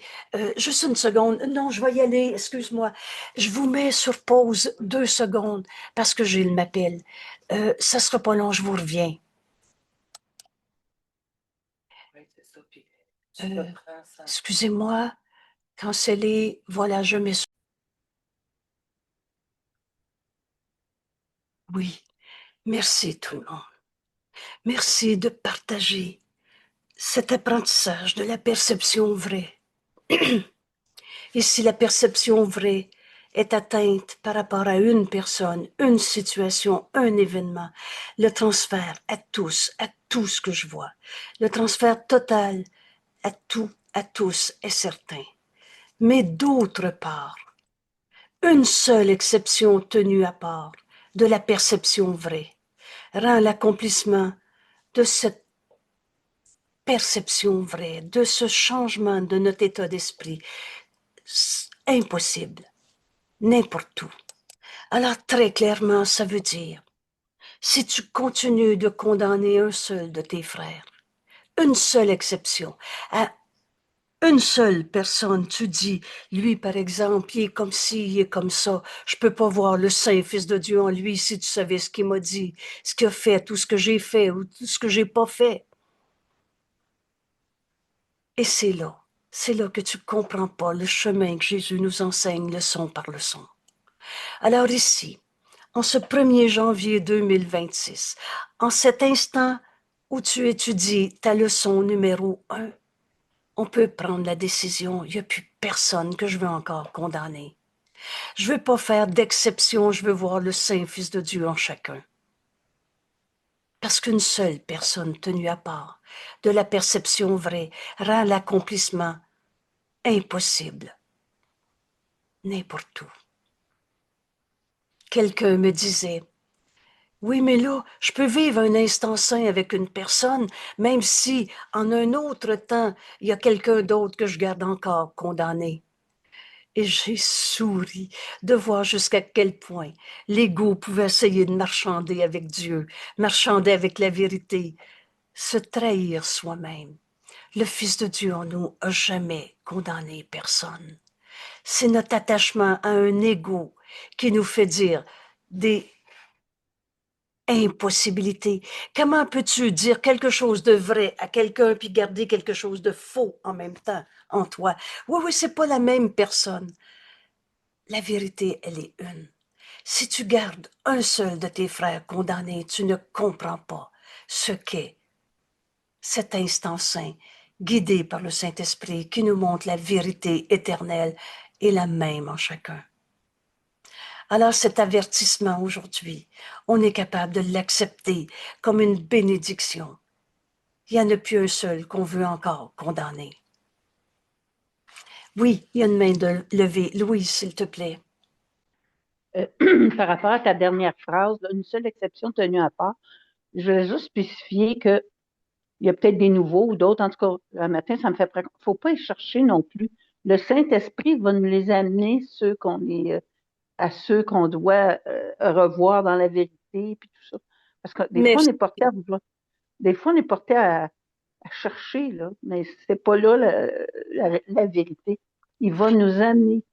Juste une seconde. Non, je vais y aller. Excuse-moi. Je vous mets sur pause 2 secondes parce que Gilles m'appelle. Ça sera pas long, je vous reviens. Oui, c'est ça. Puis tu Euh, reprends ça. Excusez-moi. Canceller. Voilà, je mets sur... Oui. Merci tout le monde. Merci de partager cet apprentissage de la perception vraie. Et si la perception vraie est atteinte par rapport à une personne, une situation, un événement, le transfert à tout ce que je vois, le transfert total à tous est certain. Mais d'autre part, une seule exception tenue à part de la perception vraie rend l'accomplissement de cette perception vraie, de ce changement de notre état d'esprit, impossible, n'importe où. Alors très clairement, ça veut dire, si tu continues de condamner un seul de tes frères, une seule exception, à une seule personne, tu dis, lui par exemple, il est comme ci, il est comme ça, je peux pas voir le Saint Fils de Dieu en lui si tu savais ce qu'il m'a dit, ce qu'il a fait, tout ce que j'ai fait ou tout ce que j'ai pas fait. Et c'est là que tu comprends pas le chemin que Jésus nous enseigne leçon par leçon. Alors ici, en ce 1er janvier 2026, en cet instant où tu étudies ta leçon numéro 1, on peut prendre la décision, il n'y a plus personne que je veux encore condamner. Je veux pas faire d'exception, je veux voir le Saint Fils de Dieu en chacun. Parce qu'une seule personne tenue à part de la perception vraie rend l'accomplissement impossible. N'importe où. Quelqu'un me disait, oui, mais là, je peux vivre un instant sain avec une personne, même si, en un autre temps, il y a quelqu'un d'autre que je garde encore condamné. Et j'ai souri de voir jusqu'à quel point l'ego pouvait essayer de marchander avec Dieu, marchander avec la vérité, se trahir soi-même. Le Fils de Dieu en nous a jamais condamné personne. C'est notre attachement à un ego qui nous fait dire des impossibilités. Comment peux-tu dire quelque chose de vrai à quelqu'un puis garder quelque chose de faux en même temps en toi? Oui, c'est pas la même personne. La vérité, elle est une. Si tu gardes un seul de tes frères condamnés, tu ne comprends pas ce qu'est cet instant saint, guidé par le Saint-Esprit qui nous montre la vérité éternelle et la même en chacun. Alors cet avertissement aujourd'hui, on est capable de l'accepter comme une bénédiction. Il n'y en a plus un seul qu'on veut encore condamner. Oui, il y a une main de levée. Louise, s'il te plaît. Par rapport à ta dernière phrase, là, une seule exception tenue à part, je vais juste spécifier qu'il y a peut-être des nouveaux ou d'autres. En tout cas, un matin, ça me fait... faut pas y chercher non plus. Le Saint-Esprit va nous les amener, à ceux qu'on doit revoir dans la vérité, puis tout ça. Parce que des fois, on Merci. est porté à vouloir... Des fois, on est porté à chercher, là, mais c'est pas là la vérité. Il va nous amener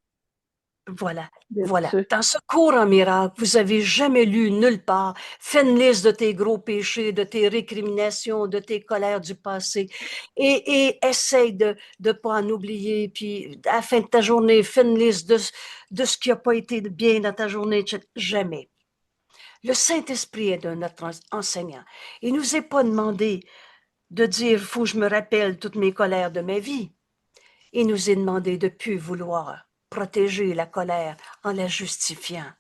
Voilà. de Voilà. ceux. Dans ce cours en miracle, vous avez jamais lu nulle part. Fais une liste de tes gros péchés, de tes récriminations, de tes colères du passé et essaye de pas en oublier. Puis, à la fin de ta journée, fais une liste de ce qui n'a pas été bien dans ta journée, etc. Jamais. Le Saint-Esprit est notre enseignant. Il nous est pas demandé de dire, faut que je me rappelle toutes mes colères de ma vie. Il nous est demandé de plus vouloir protéger la colère en la justifiant.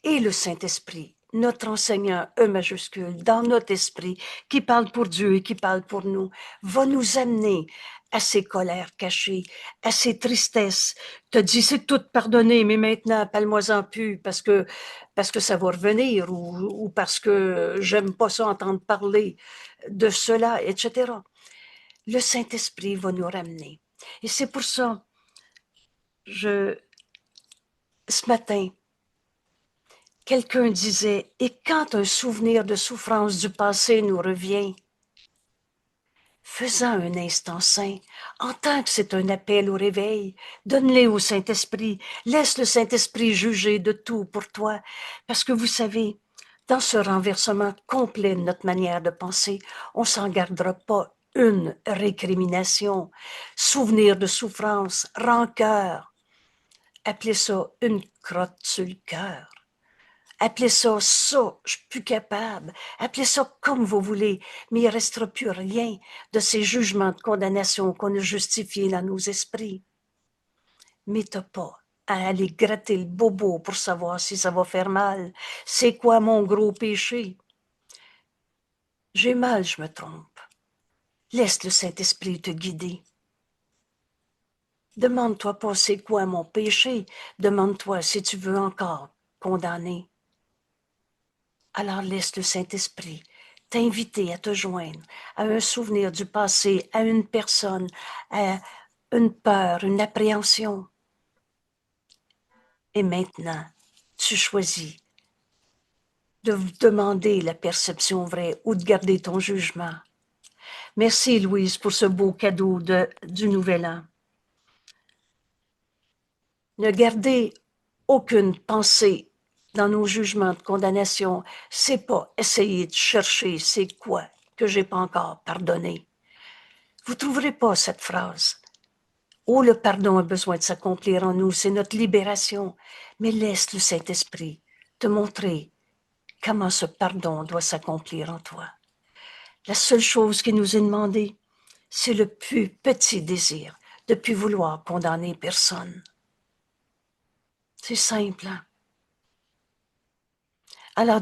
Et le Saint-Esprit, notre enseignant E majuscule, dans notre esprit, qui parle pour Dieu et qui parle pour nous, va nous amener à ces colères cachées, à ces tristesses. Te dit, c'est tout pardonné, mais maintenant, parle-moi-en plus parce que ça va revenir ou parce que j'aime pas ça entendre parler de cela, etc. Le Saint-Esprit va nous ramener. Et c'est pour ça, ce matin, quelqu'un disait, et quand un souvenir de souffrance du passé nous revient, faisant un instant saint, en tant que c'est un appel au réveil, donne-les au Saint-Esprit, laisse le Saint-Esprit juger de tout pour toi, parce que vous savez, dans ce renversement complet de notre manière de penser, on s'en gardera pas une récrimination, souvenir de souffrance, rancœur, appelez ça une crotte sur le cœur. Appelez ça, je suis plus capable. Appelez ça comme vous voulez, mais il ne restera plus rien de ces jugements de condamnation qu'on a justifiés dans nos esprits. Mais t'as pas à aller gratter le bobo pour savoir si ça va faire mal. C'est quoi mon gros péché? J'ai mal, je me trompe. Laisse le Saint-Esprit te guider. Demande-toi pas c'est quoi mon péché. Demande-toi si tu veux encore condamner. Alors laisse le Saint-Esprit t'inviter à te joindre à un souvenir du passé, à une personne, à une peur, une appréhension. Et maintenant, tu choisis de demander la perception vraie ou de garder ton jugement. Merci Louise pour ce beau cadeau du Nouvel An. Ne gardez aucune pensée dans nos jugements de condamnation, c'est pas essayer de chercher c'est quoi que j'ai pas encore pardonné. Vous trouverez pas cette phrase. Oh, le pardon a besoin de s'accomplir en nous, c'est notre libération. Mais laisse le Saint-Esprit te montrer comment ce pardon doit s'accomplir en toi. La seule chose qui nous est demandée, c'est le plus petit désir de plus vouloir condamner personne. C'est simple, hein? Alors,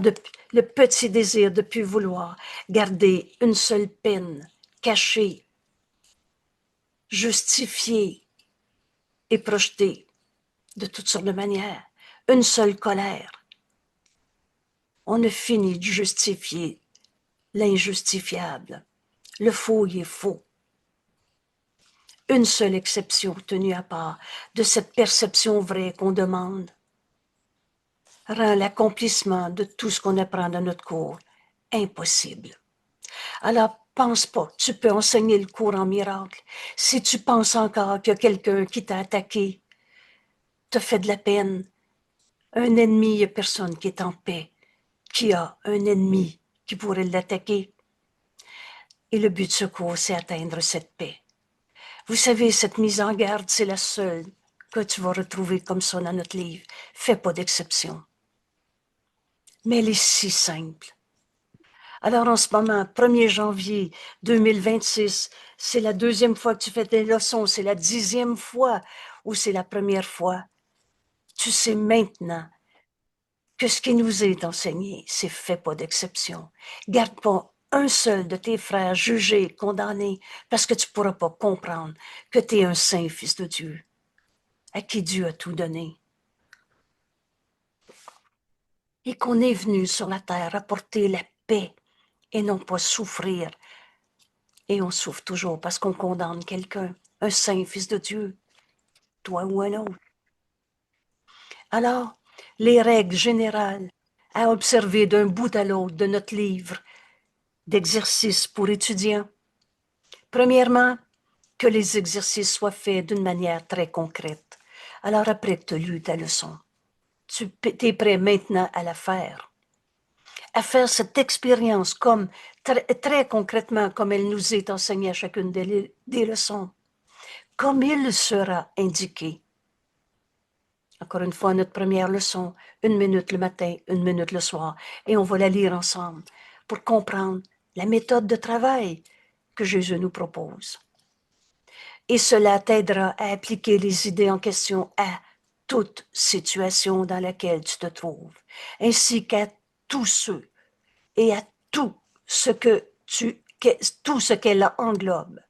le petit désir de plus vouloir garder une seule peine, cachée, justifiée et projetée de toutes sortes de manières, une seule colère. On a fini de justifier l'injustifiable. Le faux y est faux. Une seule exception tenue à part de cette perception vraie qu'on demande rend l'accomplissement de tout ce qu'on apprend dans notre cours impossible. Alors, pense pas, tu peux enseigner le cours en miracle. Si tu penses encore qu'il y a quelqu'un qui t'a attaqué, te fait de la peine, un ennemi, il n'y a personne qui est en paix, qui a un ennemi qui pourrait l'attaquer. Et le but de ce cours, c'est atteindre cette paix. Vous savez, cette mise en garde, c'est la seule que tu vas retrouver comme ça dans notre livre. Fais pas d'exception. Mais elle est si simple. Alors en ce moment, 1er janvier 2026, c'est la 2e fois que tu fais tes leçons, c'est la 10e fois ou c'est la première fois. Tu sais maintenant que ce qui nous est enseigné, c'est fais pas d'exception. Garde pas un seul de tes frères jugé, condamné, parce que tu pourras pas comprendre que tu es un saint fils de Dieu, à qui Dieu a tout donné. Et qu'on est venu sur la terre apporter la paix et non pas souffrir. Et on souffre toujours parce qu'on condamne quelqu'un, un saint fils de Dieu, toi ou un autre. Alors, les règles générales à observer d'un bout à l'autre de notre livre d'exercices pour étudiants. Premièrement, que les exercices soient faits d'une manière très concrète. Alors, après que tu as lu ta leçon, tu es prêt maintenant à la faire. À faire cette expérience comme très concrètement, comme elle nous est enseignée à chacune des leçons, comme il sera indiqué. Encore une fois, notre première leçon, 1 minute le matin, 1 minute le soir, et on va la lire ensemble pour comprendre la méthode de travail que Jésus nous propose. Et cela t'aidera à appliquer les idées en question à toute situation dans laquelle tu te trouves, ainsi qu'à tous ceux et à tout ce tout ce qu'elle englobe.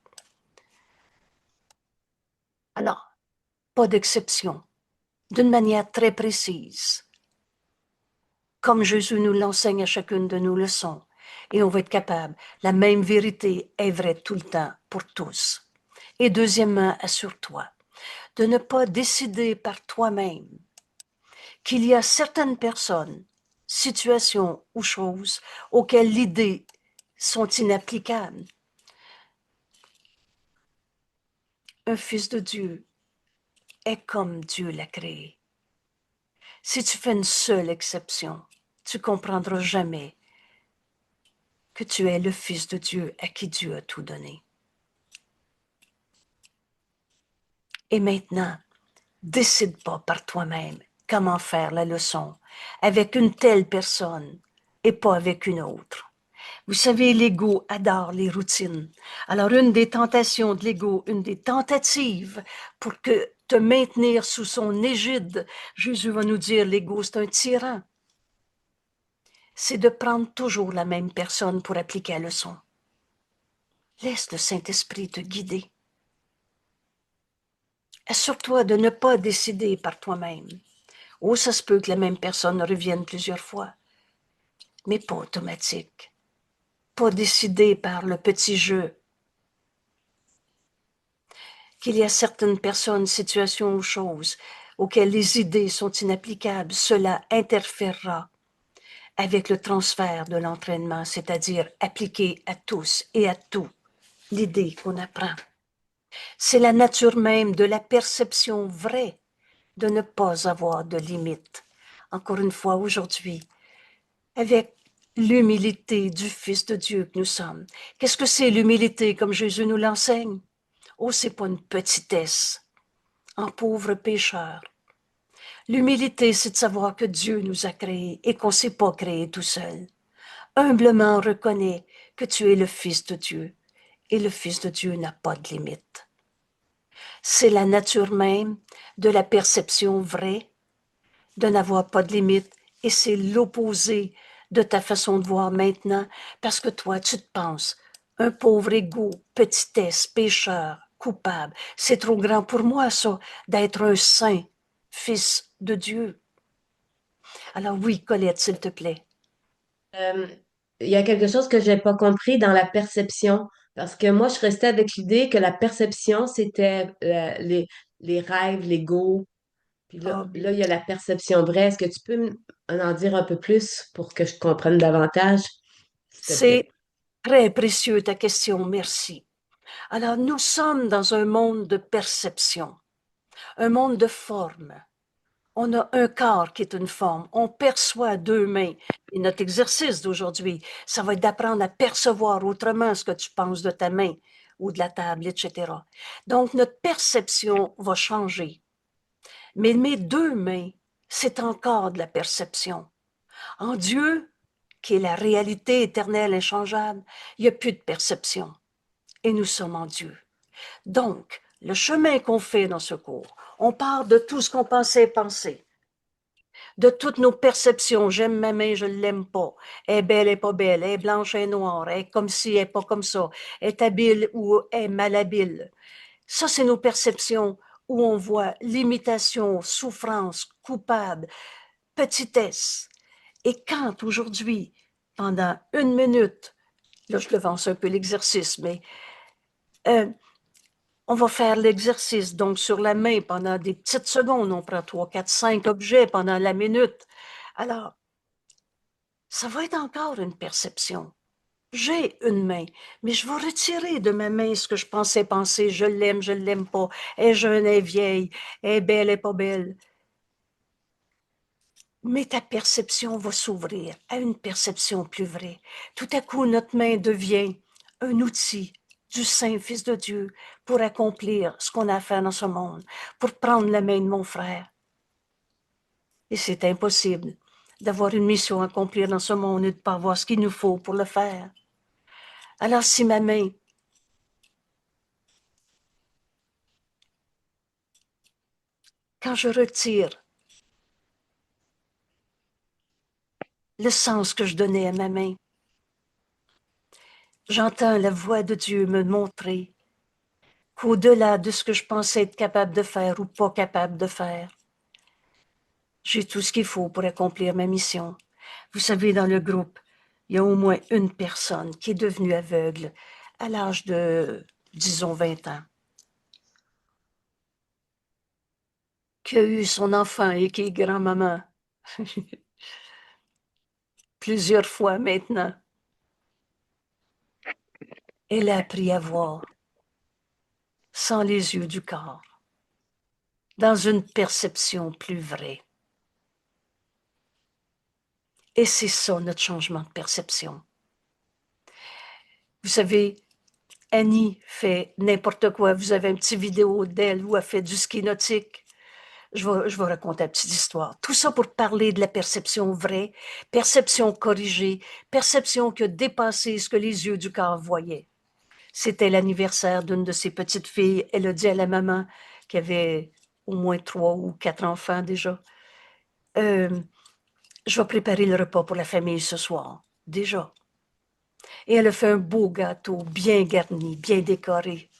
Alors, pas d'exception, d'une manière très précise, comme Jésus nous l'enseigne à chacune de nos leçons, et on va être capable. La même vérité est vraie tout le temps pour tous. Et deuxièmement, assure-toi de ne pas décider par toi-même qu'il y a certaines personnes, situations ou choses auxquelles l'idée sont inapplicables. Un fils de Dieu est comme Dieu l'a créé. Si tu fais une seule exception, tu comprendras jamais que tu es le fils de Dieu à qui Dieu a tout donné. Et maintenant, décide pas par toi-même comment faire la leçon avec une telle personne et pas avec une autre. Vous savez, l'ego adore les routines. Alors, une des tentations de l'ego, une des tentatives pour que te maintenir sous son égide, Jésus va nous dire, l'ego, c'est un tyran. C'est de prendre toujours la même personne pour appliquer la leçon. Laisse le Saint-Esprit te guider. Assure-toi de ne pas décider par toi-même. Oh, ça se peut que la même personne revienne plusieurs fois, mais pas automatique. Pas décidé par le petit jeu. Qu'il y a certaines personnes, situations ou choses auxquelles les idées sont inapplicables, cela interférera avec le transfert de l'entraînement, c'est-à-dire appliquer à tous et à tout l'idée qu'on apprend. C'est la nature même de la perception vraie de ne pas avoir de limite. Encore une fois, aujourd'hui, avec l'humilité du Fils de Dieu que nous sommes. Qu'est-ce que c'est l'humilité comme Jésus nous l'enseigne? Oh, c'est pas une petitesse en pauvre pécheur. L'humilité, c'est de savoir que Dieu nous a créés et qu'on ne s'est pas créé tout seul. Humblement reconnais que tu es le Fils de Dieu et le Fils de Dieu n'a pas de limite. C'est la nature même de la perception vraie, de n'avoir pas de limite, et c'est l'opposé de ta façon de voir maintenant, parce que toi, tu te penses, un pauvre égo, petitesse, pécheur, coupable, c'est trop grand pour moi, ça, d'être un saint, fils de Dieu. Alors oui, Colette, s'il te plaît. Euh, il y a quelque chose que j'ai pas compris dans la perception, parce que moi, je restais avec l'idée que la perception, c'était les rêves, l'ego. Puis là, Ah, il y a la perception vraie. Est-ce que tu peux en dire un peu plus pour que je comprenne davantage, s'il te plaît? c'est très précieux ta question, merci. Alors, nous sommes dans un monde de perception, un monde de forme. On a un corps qui est une forme. On perçoit deux mains. Et notre exercice d'aujourd'hui, ça va être d'apprendre à percevoir autrement ce que tu penses de ta main ou de la table, etc. Donc, notre perception va changer. Mais mes deux mains, c'est encore de la perception. En Dieu, qui est la réalité éternelle, inchangeable, il n'y a plus de perception. Et nous sommes en Dieu. Donc, le chemin qu'on fait dans ce cours, on part de tout ce qu'on pensait penser, de toutes nos perceptions. J'aime ma main, je ne l'aime pas. Elle est belle, elle n'est pas belle. Elle est blanche, elle est noire. Elle est comme ci, elle n'est pas comme ça. Elle est habile ou elle est malhabile. Ça, c'est nos perceptions où on voit limitation, souffrance, coupable, petitesse. Et quand aujourd'hui, pendant une minute, là je devance un peu l'exercice, mais on va faire l'exercice, donc sur la main pendant des petites secondes, on prend 3, 4, 5 objets pendant la minute. Alors, ça va être encore une perception. J'ai une main, mais je vais retirer de ma main ce que je pensais penser. Je l'aime pas. Elle est jeune, elle est vieille. Elle est belle, elle est pas belle. Mais ta perception va s'ouvrir à une perception plus vraie. Tout à coup, notre main devient un outil du Saint-Fils de Dieu pour accomplir ce qu'on a à faire dans ce monde, pour prendre la main de mon frère. Et c'est impossible d'avoir une mission à accomplir dans ce monde et de ne pas avoir ce qu'il nous faut pour le faire. Alors si ma main quand je retire le sens que je donnais à ma main, j'entends la voix de Dieu me montrer qu'au-delà de ce que je pensais être capable de faire ou pas capable de faire, j'ai tout ce qu'il faut pour accomplir ma mission. Vous savez, dans le groupe, il y a au moins une personne qui est devenue aveugle à l'âge de, disons, 20 ans, qui a eu son enfant et qui est grand-maman plusieurs fois maintenant. Elle a appris à voir sans les yeux du corps, dans une perception plus vraie. Et c'est ça notre changement de perception. Vous savez, Annie fait n'importe quoi. Vous avez une petite vidéo d'elle où elle fait du ski nautique. Je vais raconter une petite histoire. Tout ça pour parler de la perception vraie, perception corrigée, perception qui a dépassé ce que les yeux du corps voyaient. C'était l'anniversaire d'une de ses petites filles. Elle a dit à la maman, qui avait au moins 3 ou 4 enfants déjà, je vais préparer le repas pour la famille ce soir, déjà. Et elle a fait un beau gâteau, bien garni, bien décoré.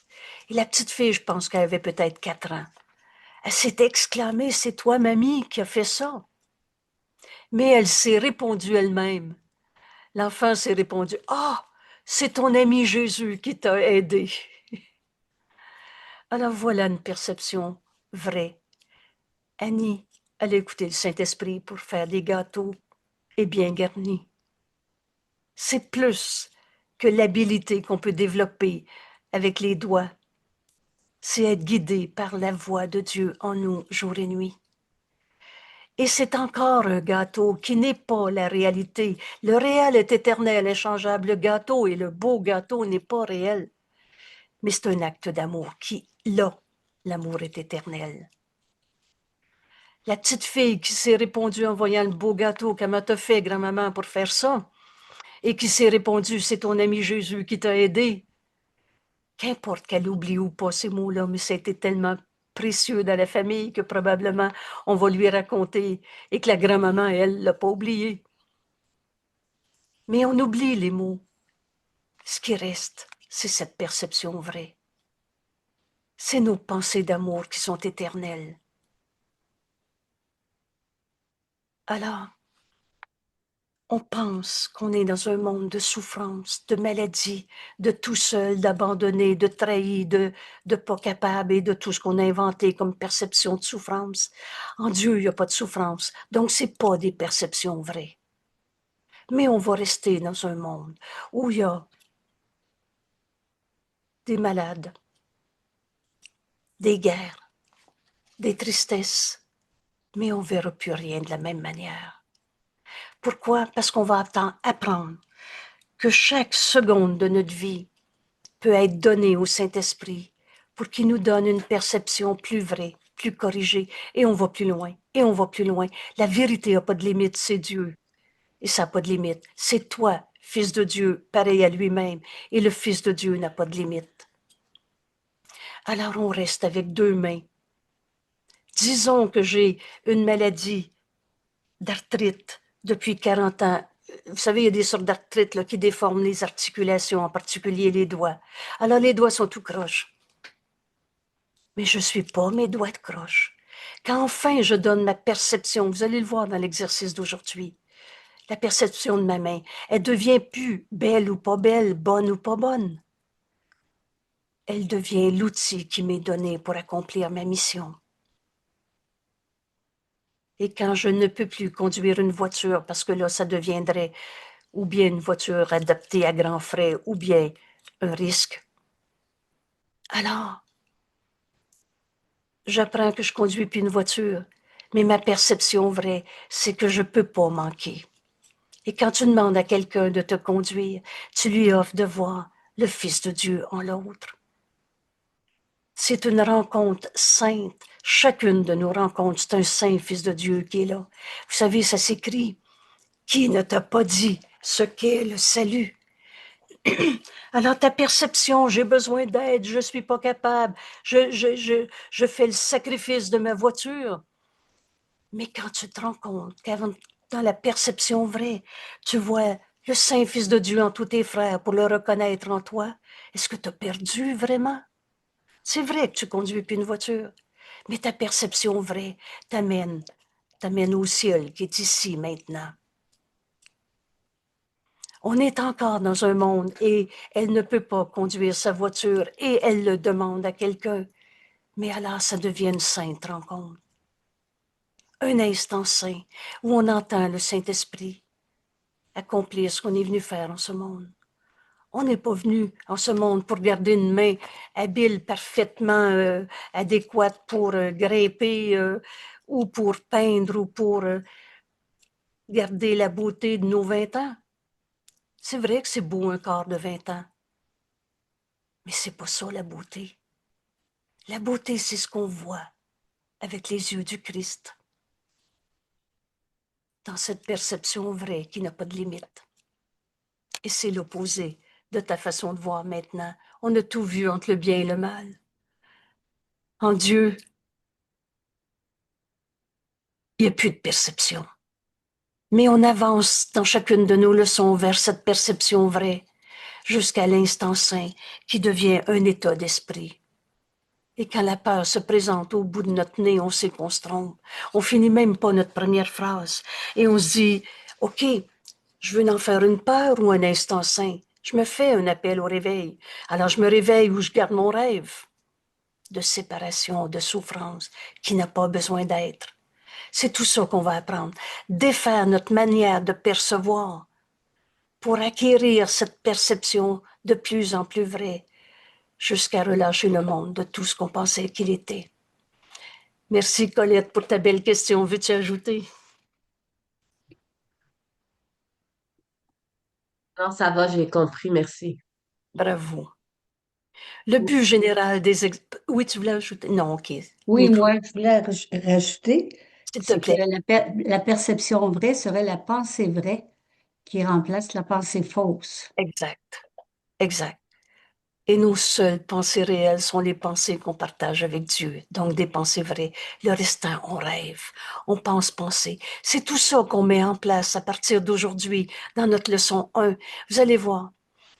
Et la petite fille, je pense qu'elle avait peut-être 4 ans. Elle s'est exclamée, c'est toi, mamie, qui a fait ça. Mais elle s'est répondue elle-même. L'enfant s'est répondu, ah, c'est ton ami Jésus qui t'a aidé. Alors voilà une perception vraie. Annie, elle a écouté le Saint-Esprit pour faire des gâteaux et bien garnis. C'est plus que l'habilité qu'on peut développer avec les doigts. C'est être guidé par la voix de Dieu en nous jour et nuit. Et c'est encore un gâteau qui n'est pas la réalité. Le réel est éternel, inchangeable. Le gâteau et le beau gâteau n'est pas réel. Mais c'est un acte d'amour qui, là, l'amour est éternel. La petite fille qui s'est répondue en voyant le beau gâteau, comment t'as fait, grand-maman, pour faire ça? Et qui s'est répondue, c'est ton ami Jésus qui t'a aidé. Qu'importe qu'elle oublie ou pas ces mots-là, mais c'était tellement précieux dans la famille que probablement on va lui raconter et que la grand-maman, elle, l'a pas oublié. Mais on oublie les mots. Ce qui reste, c'est cette perception vraie. C'est nos pensées d'amour qui sont éternelles. Alors, on pense qu'on est dans un monde de souffrance, de maladie, de tout seul, d'abandonné, de trahi, de pas capable et de tout ce qu'on a inventé comme perception de souffrance. En Dieu, il n'y a pas de souffrance, donc c'est pas des perceptions vraies. Mais on va rester dans un monde où il y a des malades, des guerres, des tristesses, mais on ne verra plus rien de la même manière. Pourquoi? Parce qu'on va apprendre que chaque seconde de notre vie peut être donnée au Saint-Esprit pour qu'il nous donne une perception plus vraie, plus corrigée, et on va plus loin, et on va plus loin. La vérité n'a pas de limite, c'est Dieu, et ça n'a pas de limite. C'est toi, Fils de Dieu, pareil à lui-même, et le Fils de Dieu n'a pas de limite. Alors on reste avec 2 mains. Disons que j'ai une maladie d'arthrite depuis 40 ans. Vous savez, il y a des sortes d'arthrite là, qui déforment les articulations, en particulier les doigts. Alors, les doigts sont tout croches. Mais je ne suis pas mes doigts de croche. Quand enfin je donne ma perception, vous allez le voir dans l'exercice d'aujourd'hui, la perception de ma main, elle devient plus belle ou pas belle, bonne ou pas bonne. Elle devient l'outil qui m'est donné pour accomplir ma mission. Et quand je ne peux plus conduire une voiture, parce que là, ça deviendrait ou bien une voiture adaptée à grands frais, ou bien un risque. Alors, j'apprends que je conduis plus une voiture, mais ma perception vraie, c'est que je peux pas manquer. Et quand tu demandes à quelqu'un de te conduire, tu lui offres de voir le Fils de Dieu en l'autre. C'est une rencontre sainte. Chacune de nos rencontres, c'est un saint Fils de Dieu qui est là. Vous savez, ça s'écrit. Qui ne t'a pas dit ce qu'est le salut? Alors ta perception, j'ai besoin d'aide, je suis pas capable, je fais le sacrifice de ma voiture. Mais quand tu te rends compte dans la perception vraie, tu vois le Saint-Fils de Dieu en tous tes frères pour le reconnaître en toi, est-ce que tu as perdu vraiment? C'est vrai que tu conduis plus une voiture, mais ta perception vraie t'amène au ciel qui est ici maintenant. On est encore dans un monde et elle ne peut pas conduire sa voiture et elle le demande à quelqu'un. Mais alors, ça devient une sainte rencontre. Un instant saint où on entend le Saint-Esprit accomplir ce qu'on est venu faire en ce monde. On n'est pas venu en ce monde pour garder une main habile, parfaitement adéquate pour grimper ou pour peindre ou pour garder la beauté de nos 20 ans. C'est vrai que c'est beau un corps de 20 ans, mais c'est pas ça la beauté. La beauté, c'est ce qu'on voit avec les yeux du Christ, dans cette perception vraie qui n'a pas de limite. Et c'est l'opposé de ta façon de voir maintenant. On a tout vu entre le bien et le mal. En Dieu, il n'y a plus de perception. Mais on avance dans chacune de nos leçons vers cette perception vraie, jusqu'à l'instant saint qui devient un état d'esprit. Et quand la peur se présente au bout de notre nez, on sait qu'on se trompe. On finit même pas notre première phrase. Et on se dit, OK, je veux en faire une peur ou un instant saint. Je me fais un appel au réveil. Alors je me réveille ou je garde mon rêve de séparation, de souffrance, qui n'a pas besoin d'être. C'est tout ça qu'on va apprendre. Défaire notre manière de percevoir pour acquérir cette perception de plus en plus vraie, jusqu'à relâcher le monde de tout ce qu'on pensait qu'il était. Merci Colette pour ta belle question. Veux-tu ajouter? Non, ça va, j'ai compris, merci. Bravo. Le but général des... Oui, tu voulais ajouter? Non, OK. Oui, Nico, moi, je voulais rajouter, s'il te c'est que plaît. la perception vraie serait la pensée vraie qui remplace la pensée fausse. Exact. Exact. Et nos seules pensées réelles sont les pensées qu'on partage avec Dieu, donc des pensées vraies. Le restant, on rêve, on pense penser. C'est tout ça qu'on met en place à partir d'aujourd'hui dans notre leçon 1. Vous allez voir.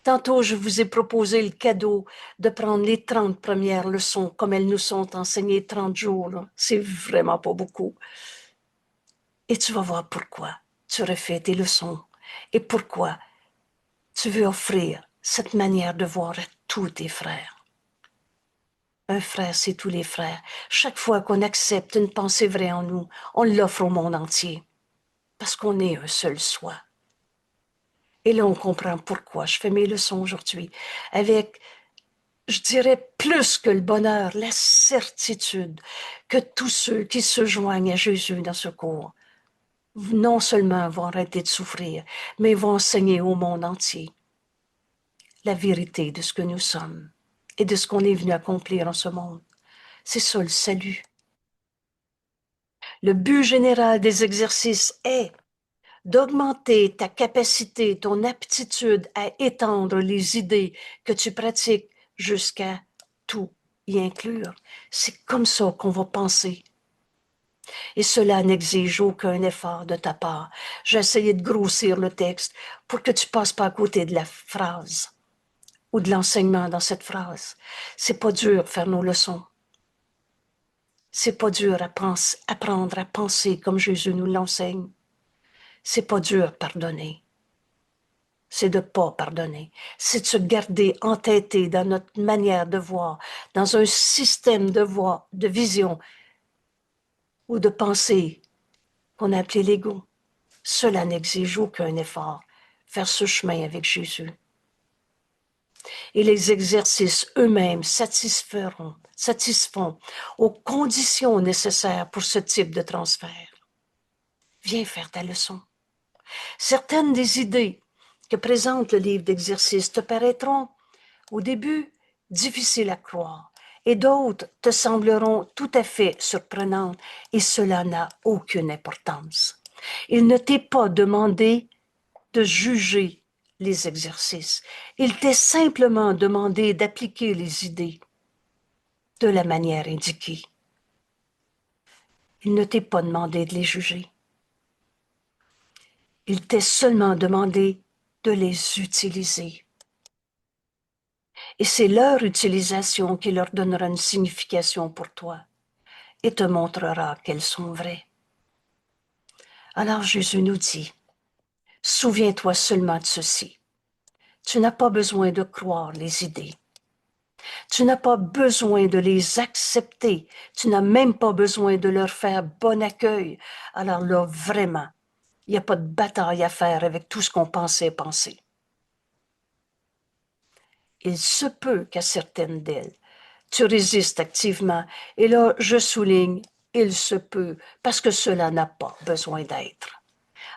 Tantôt, je vous ai proposé le cadeau de prendre les 30 premières leçons comme elles nous sont enseignées 30 jours. Là. C'est vraiment pas beaucoup. Et tu vas voir pourquoi tu refais tes leçons et pourquoi tu veux offrir cette manière de voir à tous tes frères. Un frère, c'est tous les frères. Chaque fois qu'on accepte une pensée vraie en nous, on l'offre au monde entier. Parce qu'on est un seul soi. Et là, on comprend pourquoi je fais mes leçons aujourd'hui avec, je dirais, plus que le bonheur, la certitude que tous ceux qui se joignent à Jésus dans ce cours, non seulement vont arrêter de souffrir, mais vont enseigner au monde entier la vérité de ce que nous sommes et de ce qu'on est venu accomplir en ce monde. C'est ça le salut. Le but général des exercices est d'augmenter ta capacité, ton aptitude à étendre les idées que tu pratiques jusqu'à tout y inclure. C'est comme ça qu'on va penser. Et cela n'exige aucun effort de ta part. J'ai essayé de grossir le texte pour que tu passes pas à côté de la phrase ou de l'enseignement dans cette phrase. C'est pas dur faire nos leçons. C'est pas dur apprendre à penser comme Jésus nous l'enseigne. C'est pas dur pardonner. C'est de pas pardonner. C'est de se garder entêté dans notre manière de voir, dans un système de vision ou de pensée qu'on a appelé l'ego. Cela n'exige aucun effort. Faire ce chemin avec Jésus. Et les exercices eux-mêmes satisfont aux conditions nécessaires pour ce type de transfert. Viens faire ta leçon. Certaines des idées que présente le livre d'exercices te paraîtront, au début, difficiles à croire, et d'autres te sembleront tout à fait surprenantes, et cela n'a aucune importance. Il ne t'est pas demandé de juger les exercices. Il t'est simplement demandé d'appliquer les idées de la manière indiquée. Il ne t'est pas demandé de les juger. Il t'est seulement demandé de les utiliser. Et c'est leur utilisation qui leur donnera une signification pour toi et te montrera qu'elles sont vraies. Alors Jésus nous dit, souviens-toi seulement de ceci. Tu n'as pas besoin de croire les idées. Tu n'as pas besoin de les accepter. Tu n'as même pas besoin de leur faire bon accueil. Alors là, vraiment, il n'y a pas de bataille à faire avec tout ce qu'on pensait penser. Il se peut qu'à certaines d'elles, tu résistes activement. Et là, je souligne, il se peut, parce que cela n'a pas besoin d'être.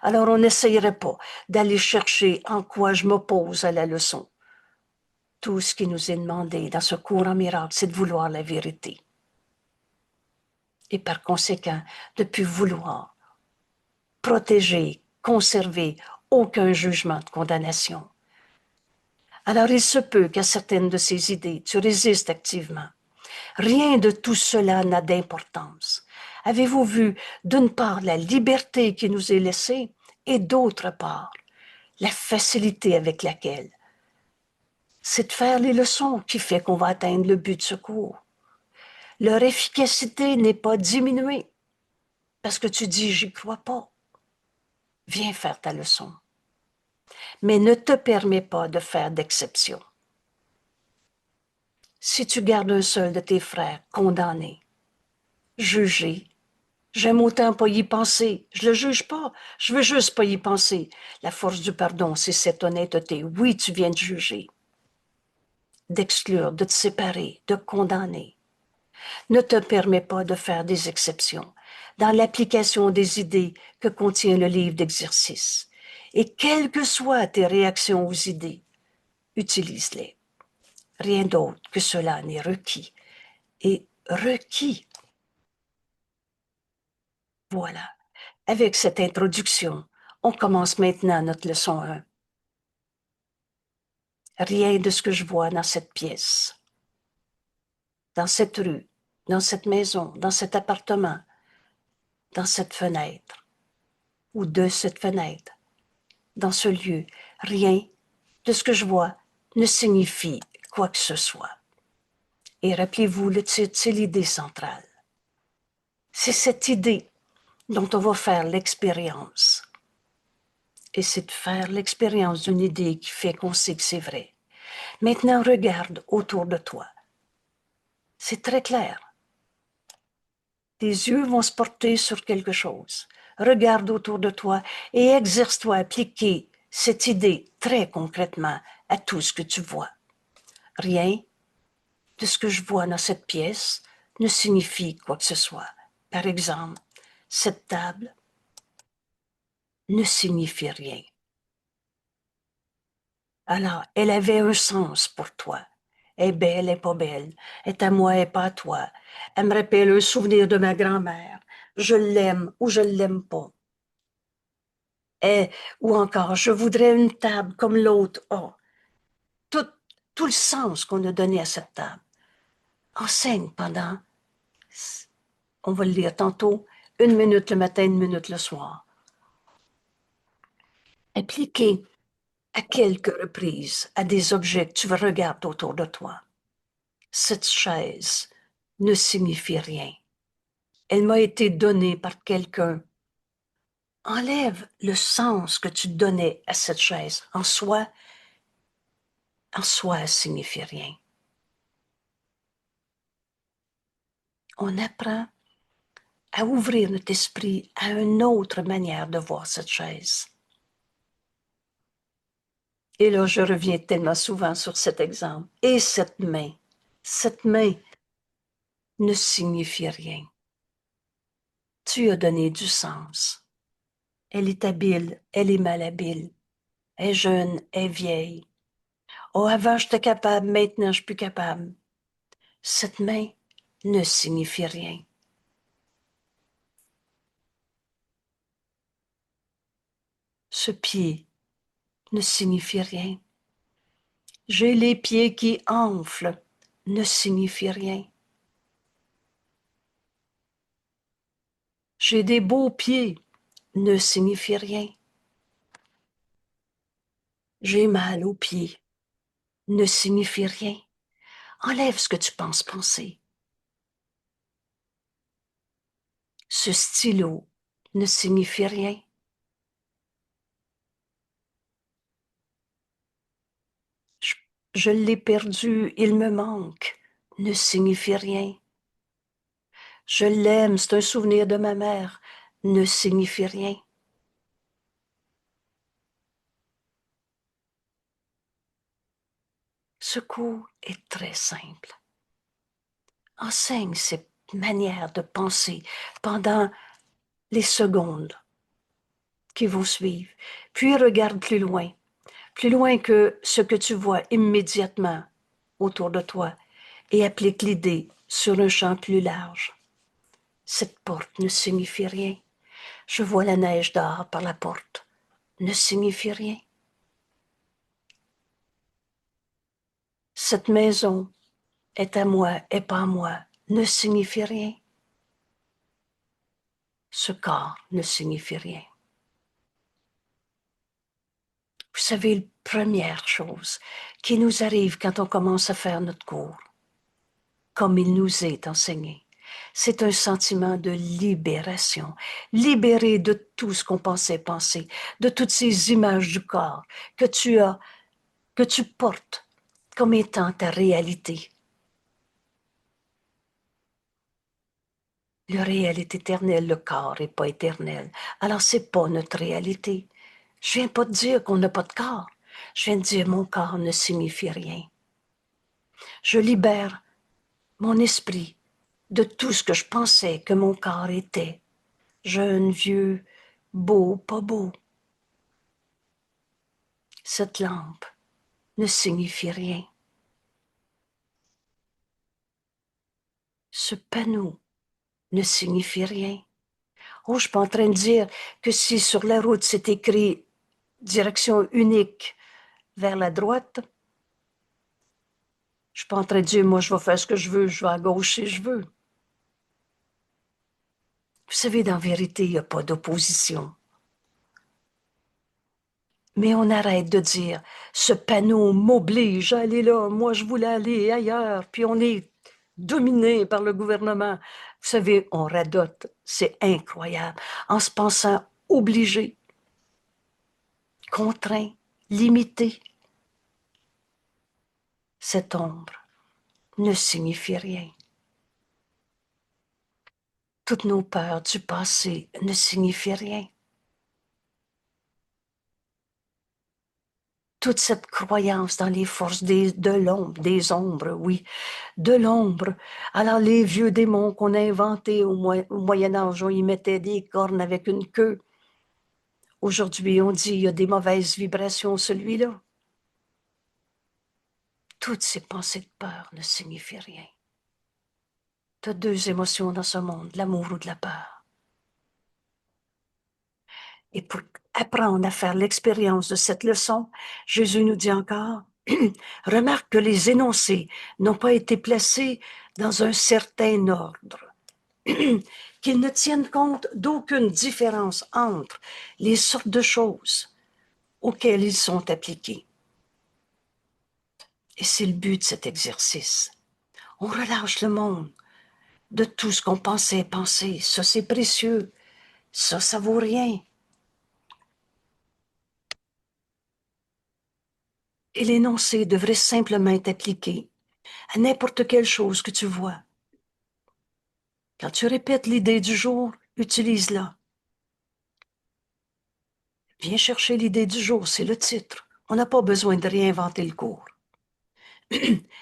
Alors, on n'essayerait pas d'aller chercher en quoi je m'oppose à la leçon. Tout ce qui nous est demandé dans ce cours en miracle, c'est de vouloir la vérité. Et par conséquent, de plus vouloir protéger, conserver aucun jugement de condamnation. Alors, il se peut qu'à certaines de ces idées, tu résistes activement. Rien de tout cela n'a d'importance. Avez-vous vu, d'une part, la liberté qui nous est laissée et d'autre part, la facilité avec laquelle c'est de faire les leçons qui fait qu'on va atteindre le but de ce cours. Leur efficacité n'est pas diminuée parce que tu dis « j'y crois pas ». Viens faire ta leçon. Mais ne te permets pas de faire d'exception. Si tu gardes un seul de tes frères condamné, jugé, j'aime autant pas y penser. Je le juge pas. Je veux juste pas y penser. La force du pardon, c'est cette honnêteté. Oui, tu viens de juger, d'exclure, de te séparer, de condamner. Ne te permets pas de faire des exceptions dans l'application des idées que contient le livre d'exercices. Et quelles que soient tes réactions aux idées, utilise-les. Rien d'autre que cela n'est requis. Et requis. Voilà. Avec cette introduction, on commence maintenant notre leçon 1. Rien de ce que je vois dans cette pièce, dans cette rue, dans cette maison, dans cet appartement, dans cette fenêtre, ou de cette fenêtre, dans ce lieu, rien de ce que je vois ne signifie quoi que ce soit. Et rappelez-vous, le titre, c'est l'idée centrale. C'est cette idée dont on va faire l'expérience. Et c'est de faire l'expérience d'une idée qui fait qu'on sait que c'est vrai. Maintenant, regarde autour de toi. C'est très clair. Tes yeux vont se porter sur quelque chose. Regarde autour de toi et exerce-toi à appliquer cette idée très concrètement à tout ce que tu vois. Rien de ce que je vois dans cette pièce ne signifie quoi que ce soit. Par exemple, cette table ne signifie rien. Alors, elle avait un sens pour toi. Elle est belle, elle n'est pas belle. Elle est à moi, elle n'est pas à toi. Elle me rappelle un souvenir de ma grand-mère. Je l'aime ou je ne l'aime pas. Ou encore, je voudrais une table comme l'autre. Oh, tout le sens qu'on a donné à cette table. Enseigne pendant, on va le lire tantôt, 1 minute le matin, 1 minute le soir. Appliquez à quelques reprises à des objets que tu regardes autour de toi. Cette chaise ne signifie rien. Elle m'a été donnée par quelqu'un. Enlève le sens que tu donnais à cette chaise. En soi, elle signifie rien. On apprend à ouvrir notre esprit à une autre manière de voir cette chaise. Et là, je reviens tellement souvent sur cet exemple. Et cette main ne signifie rien. Tu as donné du sens. Elle est habile, elle est malhabile. Elle est jeune, elle est vieille. Oh, avant, j'étais capable, maintenant, je ne suis plus capable. Cette main ne signifie rien. Ce pied ne signifie rien. J'ai les pieds qui enflent, ne signifie rien. J'ai des beaux pieds, ne signifie rien. J'ai mal aux pieds, ne signifie rien. Enlève ce que tu penses penser. Ce stylo ne signifie rien. Je l'ai perdu, il me manque, ne signifie rien. Je l'aime, c'est un souvenir de ma mère, ne signifie rien. Ce cours est très simple. Enseigne cette manière de penser pendant les secondes qui vont suivre, puis regarde plus loin que ce que tu vois immédiatement autour de toi, et applique l'idée sur un champ plus large. Cette porte ne signifie rien. Je vois la neige dehors par la porte, ne signifie rien. Cette maison est à moi et pas à moi, ne signifie rien. Ce corps ne signifie rien. Vous savez, la première chose qui nous arrive quand on commence à faire notre cours, comme il nous est enseigné, c'est un sentiment de libération, libéré de tout ce qu'on pensait penser, de toutes ces images du corps que tu portes comme étant ta réalité. Le réel est éternel, le corps n'est pas éternel. Alors, c'est pas notre réalité. Je viens pas de dire qu'on n'a pas de corps. Je viens de dire mon corps ne signifie rien. Je libère mon esprit de tout ce que je pensais que mon corps était. Jeune, vieux, beau, pas beau. Cette lampe ne signifie rien. Ce panneau ne signifie rien. Oh, je suis pas en train de dire que si sur la route c'est écrit direction unique vers la droite, je suis pas en train de dire moi je vais faire ce que je veux, je vais à gauche si je veux. Vous savez, dans la vérité, il n'y a pas d'opposition. Mais on arrête de dire ce panneau m'oblige à aller là, moi je voulais aller ailleurs, puis on est dominé par le gouvernement. Vous savez, on radote, c'est incroyable, en se pensant obligé, contraint, limité. Cette ombre ne signifie rien. Toutes nos peurs du passé ne signifient rien. Toute cette croyance dans les forces de l'ombre, des ombres, oui, de l'ombre. Alors les vieux démons qu'on a inventés au Moyen Âge, on y mettait des cornes avec une queue. Aujourd'hui, on dit il y a des mauvaises vibrations, celui-là. Toutes ces pensées de peur ne signifient rien. Tu as deux émotions dans ce monde, l'amour ou de la peur. Et pour apprendre à faire l'expérience de cette leçon, Jésus nous dit encore, remarque que les énoncés n'ont pas été placés dans un certain ordre, qu'ils ne tiennent compte d'aucune différence entre les sortes de choses auxquelles ils sont appliqués. Et c'est le but de cet exercice. On relâche le monde de tout ce qu'on pensait penser. Ça, c'est précieux. Ça vaut rien. Et l'énoncé devrait simplement être appliqué à n'importe quelle chose que tu vois. Quand tu répètes l'idée du jour, utilise-la. Viens chercher l'idée du jour, c'est le titre. On n'a pas besoin de réinventer le cours.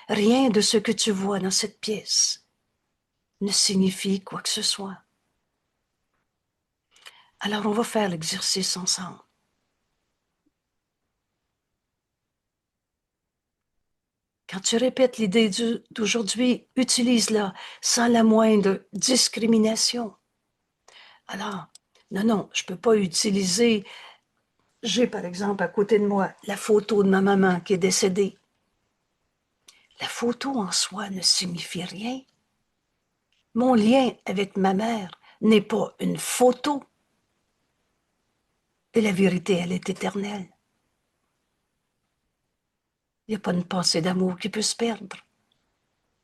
Rien de ce que tu vois dans cette pièce ne signifie quoi que ce soit. Alors, on va faire l'exercice ensemble. Quand tu répètes l'idée d'aujourd'hui, utilise-la sans la moindre discrimination. Alors, non, je ne peux pas utiliser J'ai, par exemple, à côté de moi, la photo de ma maman qui est décédée. La photo en soi ne signifie rien. Mon lien avec ma mère n'est pas une photo. Et la vérité, elle est éternelle. Il n'y a pas une pensée d'amour qui peut se perdre.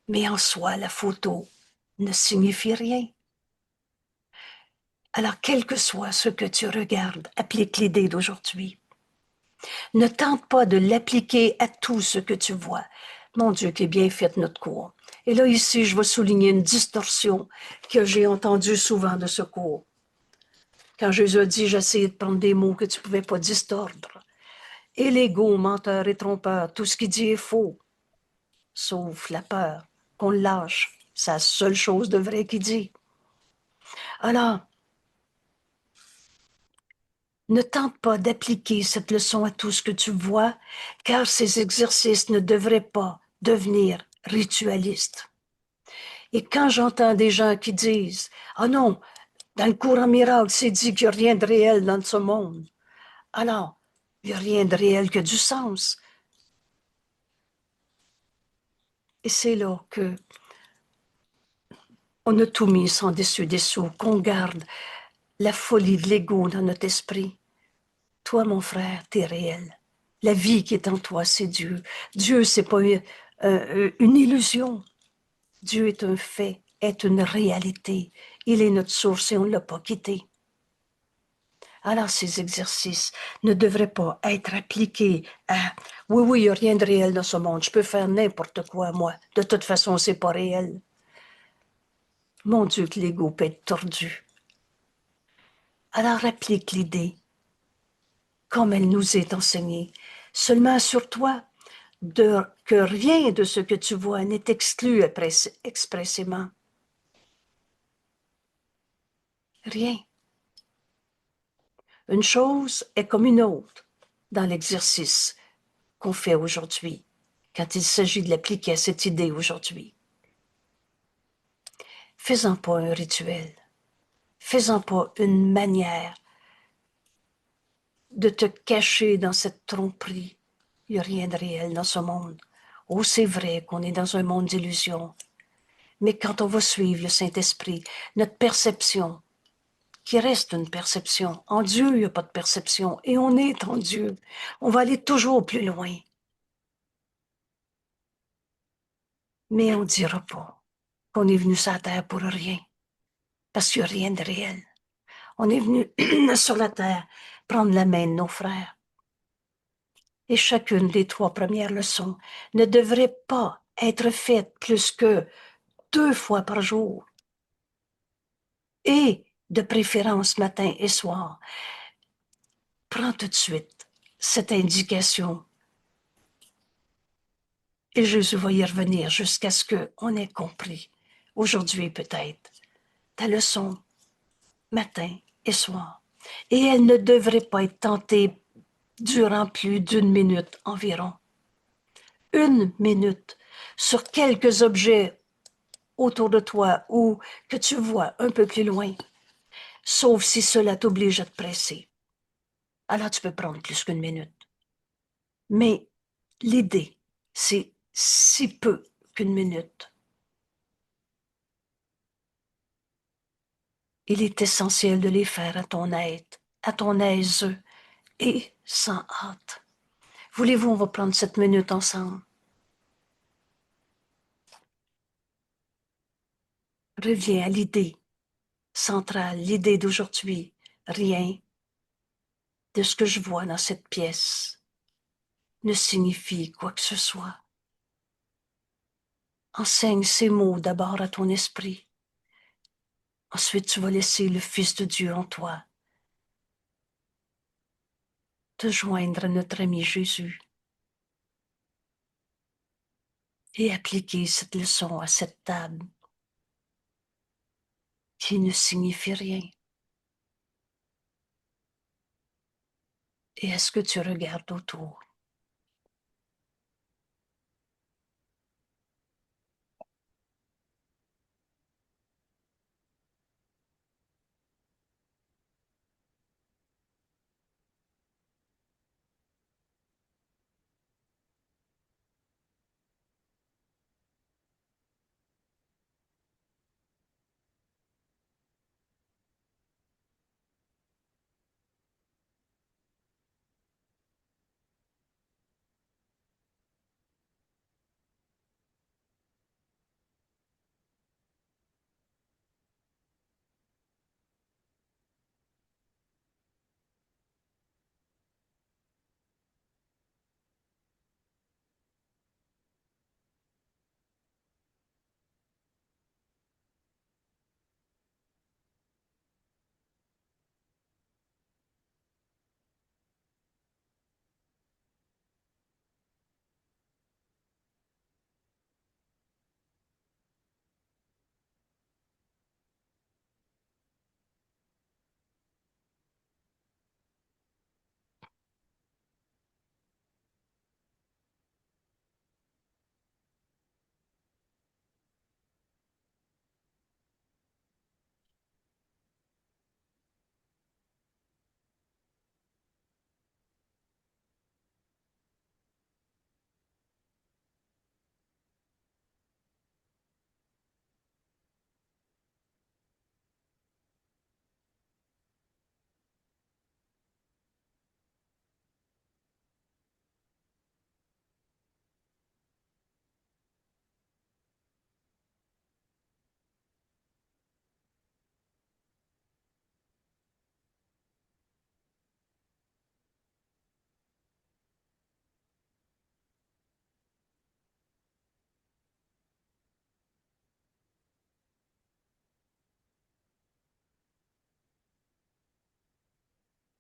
Mais en soi, la photo ne signifie rien. Alors, quel que soit ce que tu regardes, applique l'idée d'aujourd'hui. Ne tente pas de l'appliquer à tout ce que tu vois. Mon Dieu, qui est bien fait notre cours. Et là, ici, je vais souligner une distorsion que j'ai entendue souvent de ce cours. Quand Jésus a dit, j'essayais de prendre des mots que tu ne pouvais pas distordre. Et l'ego, menteur et trompeur, tout ce qu'il dit est faux, sauf la peur, qu'on le lâche. C'est la seule chose de vrai qu'il dit. Alors, ne tente pas d'appliquer cette leçon à tout ce que tu vois, car ces exercices ne devraient pas devenir ritualistes. Et quand j'entends des gens qui disent « Ah non, dans le courant miracle, c'est dit qu'il n'y a rien de réel dans ce monde. » Alors, il n'y a rien de réel que du sens. Et c'est là que on a tout mis sans dessus-dessous, qu'on garde la folie de l'ego dans notre esprit. Toi, mon frère, t'es réel. La vie qui est en toi, c'est Dieu. Dieu, c'est pas une illusion. Dieu est un fait, est une réalité. Il est notre source et on ne l'a pas quitté. Alors, ces exercices ne devraient pas être appliqués à « Oui, oui, il n'y a rien de réel dans ce monde. Je peux faire n'importe quoi, moi. De toute façon, c'est pas réel. » Mon Dieu, que l'ego peut être tordu. Alors, applique l'idée comme elle nous est enseignée. Seulement assure-toi que rien de ce que tu vois n'est exclu expressément. Rien. Une chose est comme une autre dans l'exercice qu'on fait aujourd'hui, quand il s'agit de l'appliquer à cette idée aujourd'hui. Fais-en pas un rituel. Fais-en pas une manière de te cacher dans cette tromperie. Il n'y a rien de réel dans ce monde. Oh, c'est vrai qu'on est dans un monde d'illusions. Mais quand on va suivre le Saint-Esprit, notre perception, qui reste une perception, en Dieu, il n'y a pas de perception, et on est en Dieu. On va aller toujours plus loin. Mais on ne dira pas qu'on est venu sur la terre pour rien, parce qu'il n'y a rien de réel. On est venu sur la terre prendre la main de nos frères. Et chacune des 3 premières leçons ne devrait pas être faite plus que 2 fois par jour. Et de préférence matin et soir. Prends tout de suite cette indication. Et Jésus va y revenir jusqu'à ce qu'on ait compris. Aujourd'hui peut-être. Ta leçon, matin et soir. Et elle ne devrait pas être tentée durant plus d'1 minute environ. 1 minute sur quelques objets autour de toi ou que tu vois un peu plus loin, sauf si cela t'oblige à te presser. Alors tu peux prendre plus qu'1 minute. Mais l'idée, c'est si peu qu'1 minute. Il est essentiel de les faire à ton aise et sans hâte. Voulez-vous, on va prendre 7 minutes ensemble. Reviens à l'idée centrale, l'idée d'aujourd'hui. Rien de ce que je vois dans cette pièce ne signifie quoi que ce soit. Enseigne ces mots d'abord à ton esprit. Ensuite, tu vas laisser le Fils de Dieu en toi te joindre à notre ami Jésus et appliquer cette leçon à cette table qui ne signifie rien. Et est-ce que tu regardes autour?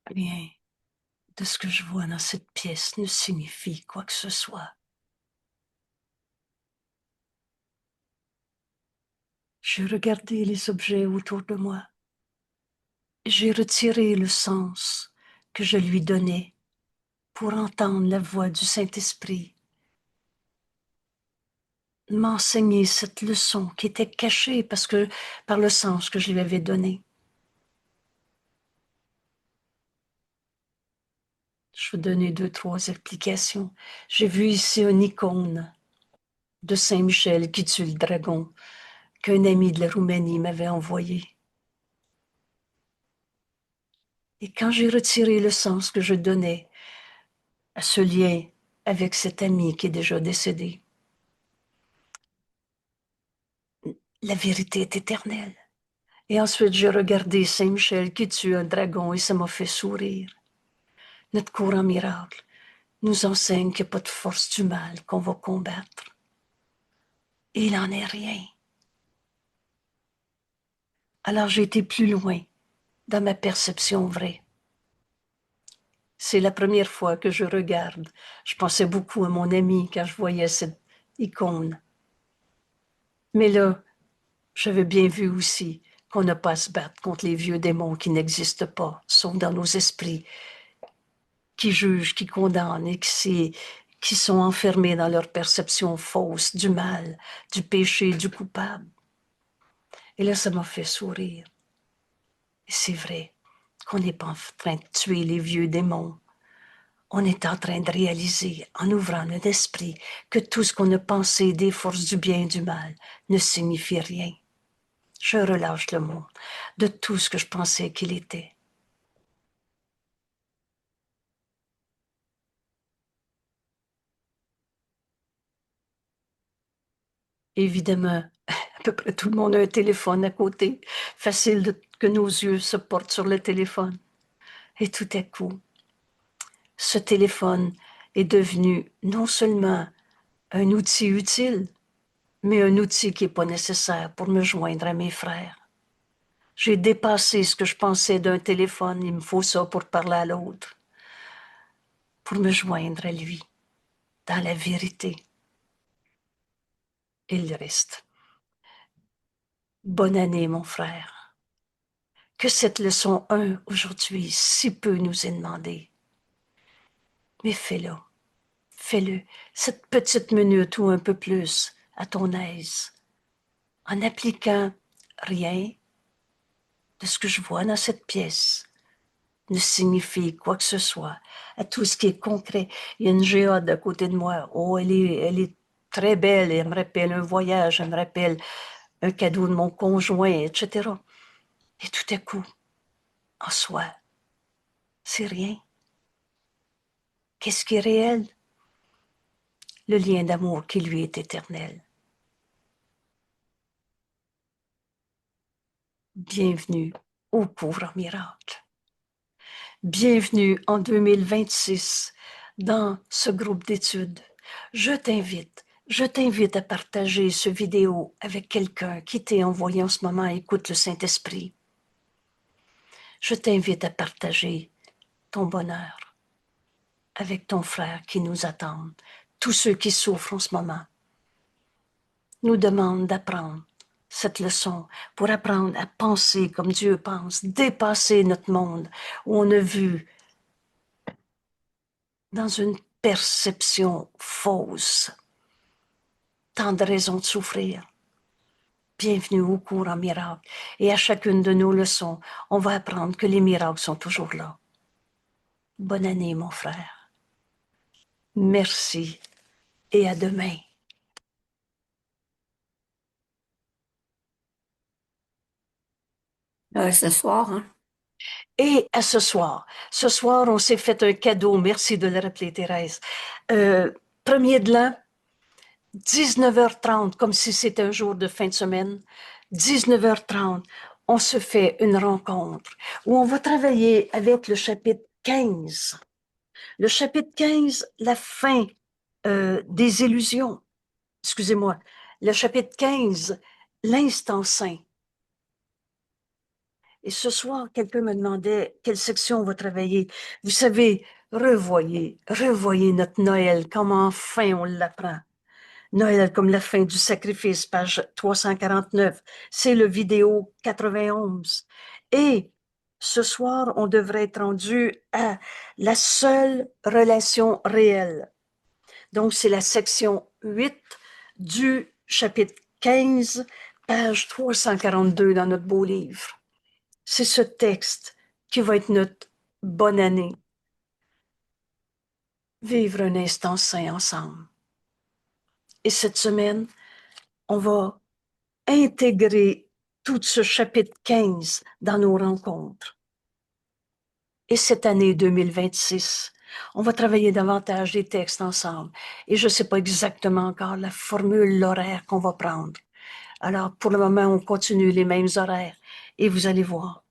Rien de ce que je vois dans cette pièce ne signifie quoi que ce soit. J'ai regardé les objets autour de moi. J'ai retiré le sens que je lui donnais pour entendre la voix du Saint-Esprit m'enseigner cette leçon qui était cachée par le sens que je lui avais donné. Je vais donner 2, 3 explications. J'ai vu ici une icône de Saint-Michel qui tue le dragon qu'un ami de la Roumanie m'avait envoyé. Et quand j'ai retiré le sens que je donnais à ce lien avec cet ami qui est déjà décédé, la vérité est éternelle. Et ensuite, j'ai regardé Saint-Michel qui tue un dragon et ça m'a fait sourire. Notre courant miracle nous enseigne qu'il n'y a pas de force du mal qu'on va combattre. Et il n'en est rien. Alors j'ai été plus loin dans ma perception vraie. C'est la première fois que je regarde. Je pensais beaucoup à mon ami quand je voyais cette icône. Mais là, j'avais bien vu aussi qu'on n'a pas à se battre contre les vieux démons qui n'existent pas, sont dans nos esprits, qui jugent, qui condamnent et qui sont enfermés dans leur perception fausse du mal, du péché, du coupable. Et là, ça m'a fait sourire. Et c'est vrai qu'on n'est pas en train de tuer les vieux démons. On est en train de réaliser, en ouvrant notre esprit, que tout ce qu'on a pensé des forces du bien et du mal ne signifie rien. Je relâche le monde de tout ce que je pensais qu'il était. Évidemment, à peu près tout le monde a un téléphone à côté. Facile que nos yeux se portent sur le téléphone. Et tout à coup, ce téléphone est devenu non seulement un outil utile, mais un outil qui n'est pas nécessaire pour me joindre à mes frères. J'ai dépassé ce que je pensais d'un téléphone. Il me faut ça pour parler à l'autre, pour me joindre à lui, dans la vérité. Et le reste. Bonne année, mon frère. Que cette leçon 1 aujourd'hui si peu nous est demandée. Mais fais-le. Fais-le. Cette petite minute ou un peu plus, à ton aise, en appliquant rien de ce que je vois dans cette pièce ne signifie quoi que ce soit, à tout ce qui est concret. Il y a une géode à côté de moi. Oh, elle est très belle. Elle me rappelle un voyage, elle me rappelle un cadeau de mon conjoint, etc. Et tout à coup, en soi, c'est rien. Qu'est-ce qui est réel? Le lien d'amour qui lui est éternel. Bienvenue au courant miracle. Bienvenue en 2026 dans ce groupe d'études. Je t'invite à partager ce vidéo avec quelqu'un qui t'est envoyé en ce moment. Écoute le Saint-Esprit. Je t'invite à partager ton bonheur avec ton frère qui nous attend. Tous ceux qui souffrent en ce moment nous demandent d'apprendre cette leçon pour apprendre à penser comme Dieu pense, dépasser notre monde où on a vu dans une perception fausse tant de raisons de souffrir. Bienvenue au cours en miracle. Et à chacune de nos leçons, on va apprendre que les miracles sont toujours là. Bonne année, mon frère. Merci et à demain. Ce soir, hein? Et à ce soir. Ce soir, on s'est fait un cadeau. Merci de le rappeler, Thérèse. Premier de l'an, 19h30, comme si c'était un jour de fin de semaine. 19h30, on se fait une rencontre où on va travailler avec le chapitre 15. Le chapitre 15, la fin des illusions. Excusez-moi. Le chapitre 15, l'instant saint. Et ce soir, quelqu'un me demandait quelle section on va travailler. Vous savez, revoyez notre Noël, comme enfin on l'apprend. Noël comme la fin du sacrifice, page 349. C'est le vidéo 91. Et ce soir, on devrait être rendu à la seule relation réelle. Donc, c'est la section 8 du chapitre 15, page 342 dans notre beau livre. C'est ce texte qui va être notre bonne année. Vivre un instant saint ensemble. Et cette semaine, on va intégrer tout ce chapitre 15 dans nos rencontres. Et cette année 2026, on va travailler davantage des textes ensemble. Et je ne sais pas exactement encore la formule, l'horaire qu'on va prendre. Alors, pour le moment, on continue les mêmes horaires. Et vous allez voir,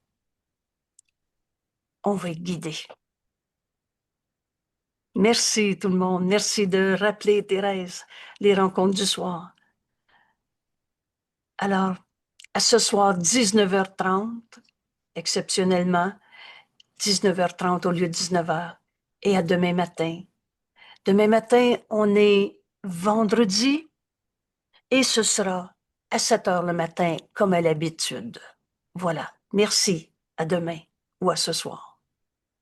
on va être guidé. Merci tout le monde. Merci de rappeler, Thérèse, les rencontres du soir. Alors, à ce soir, 19h30, exceptionnellement, 19h30 au lieu de 19h. Et à demain matin. Demain matin, on est vendredi et ce sera à 7h le matin comme à l'habitude. Voilà. Merci. À demain ou à ce soir.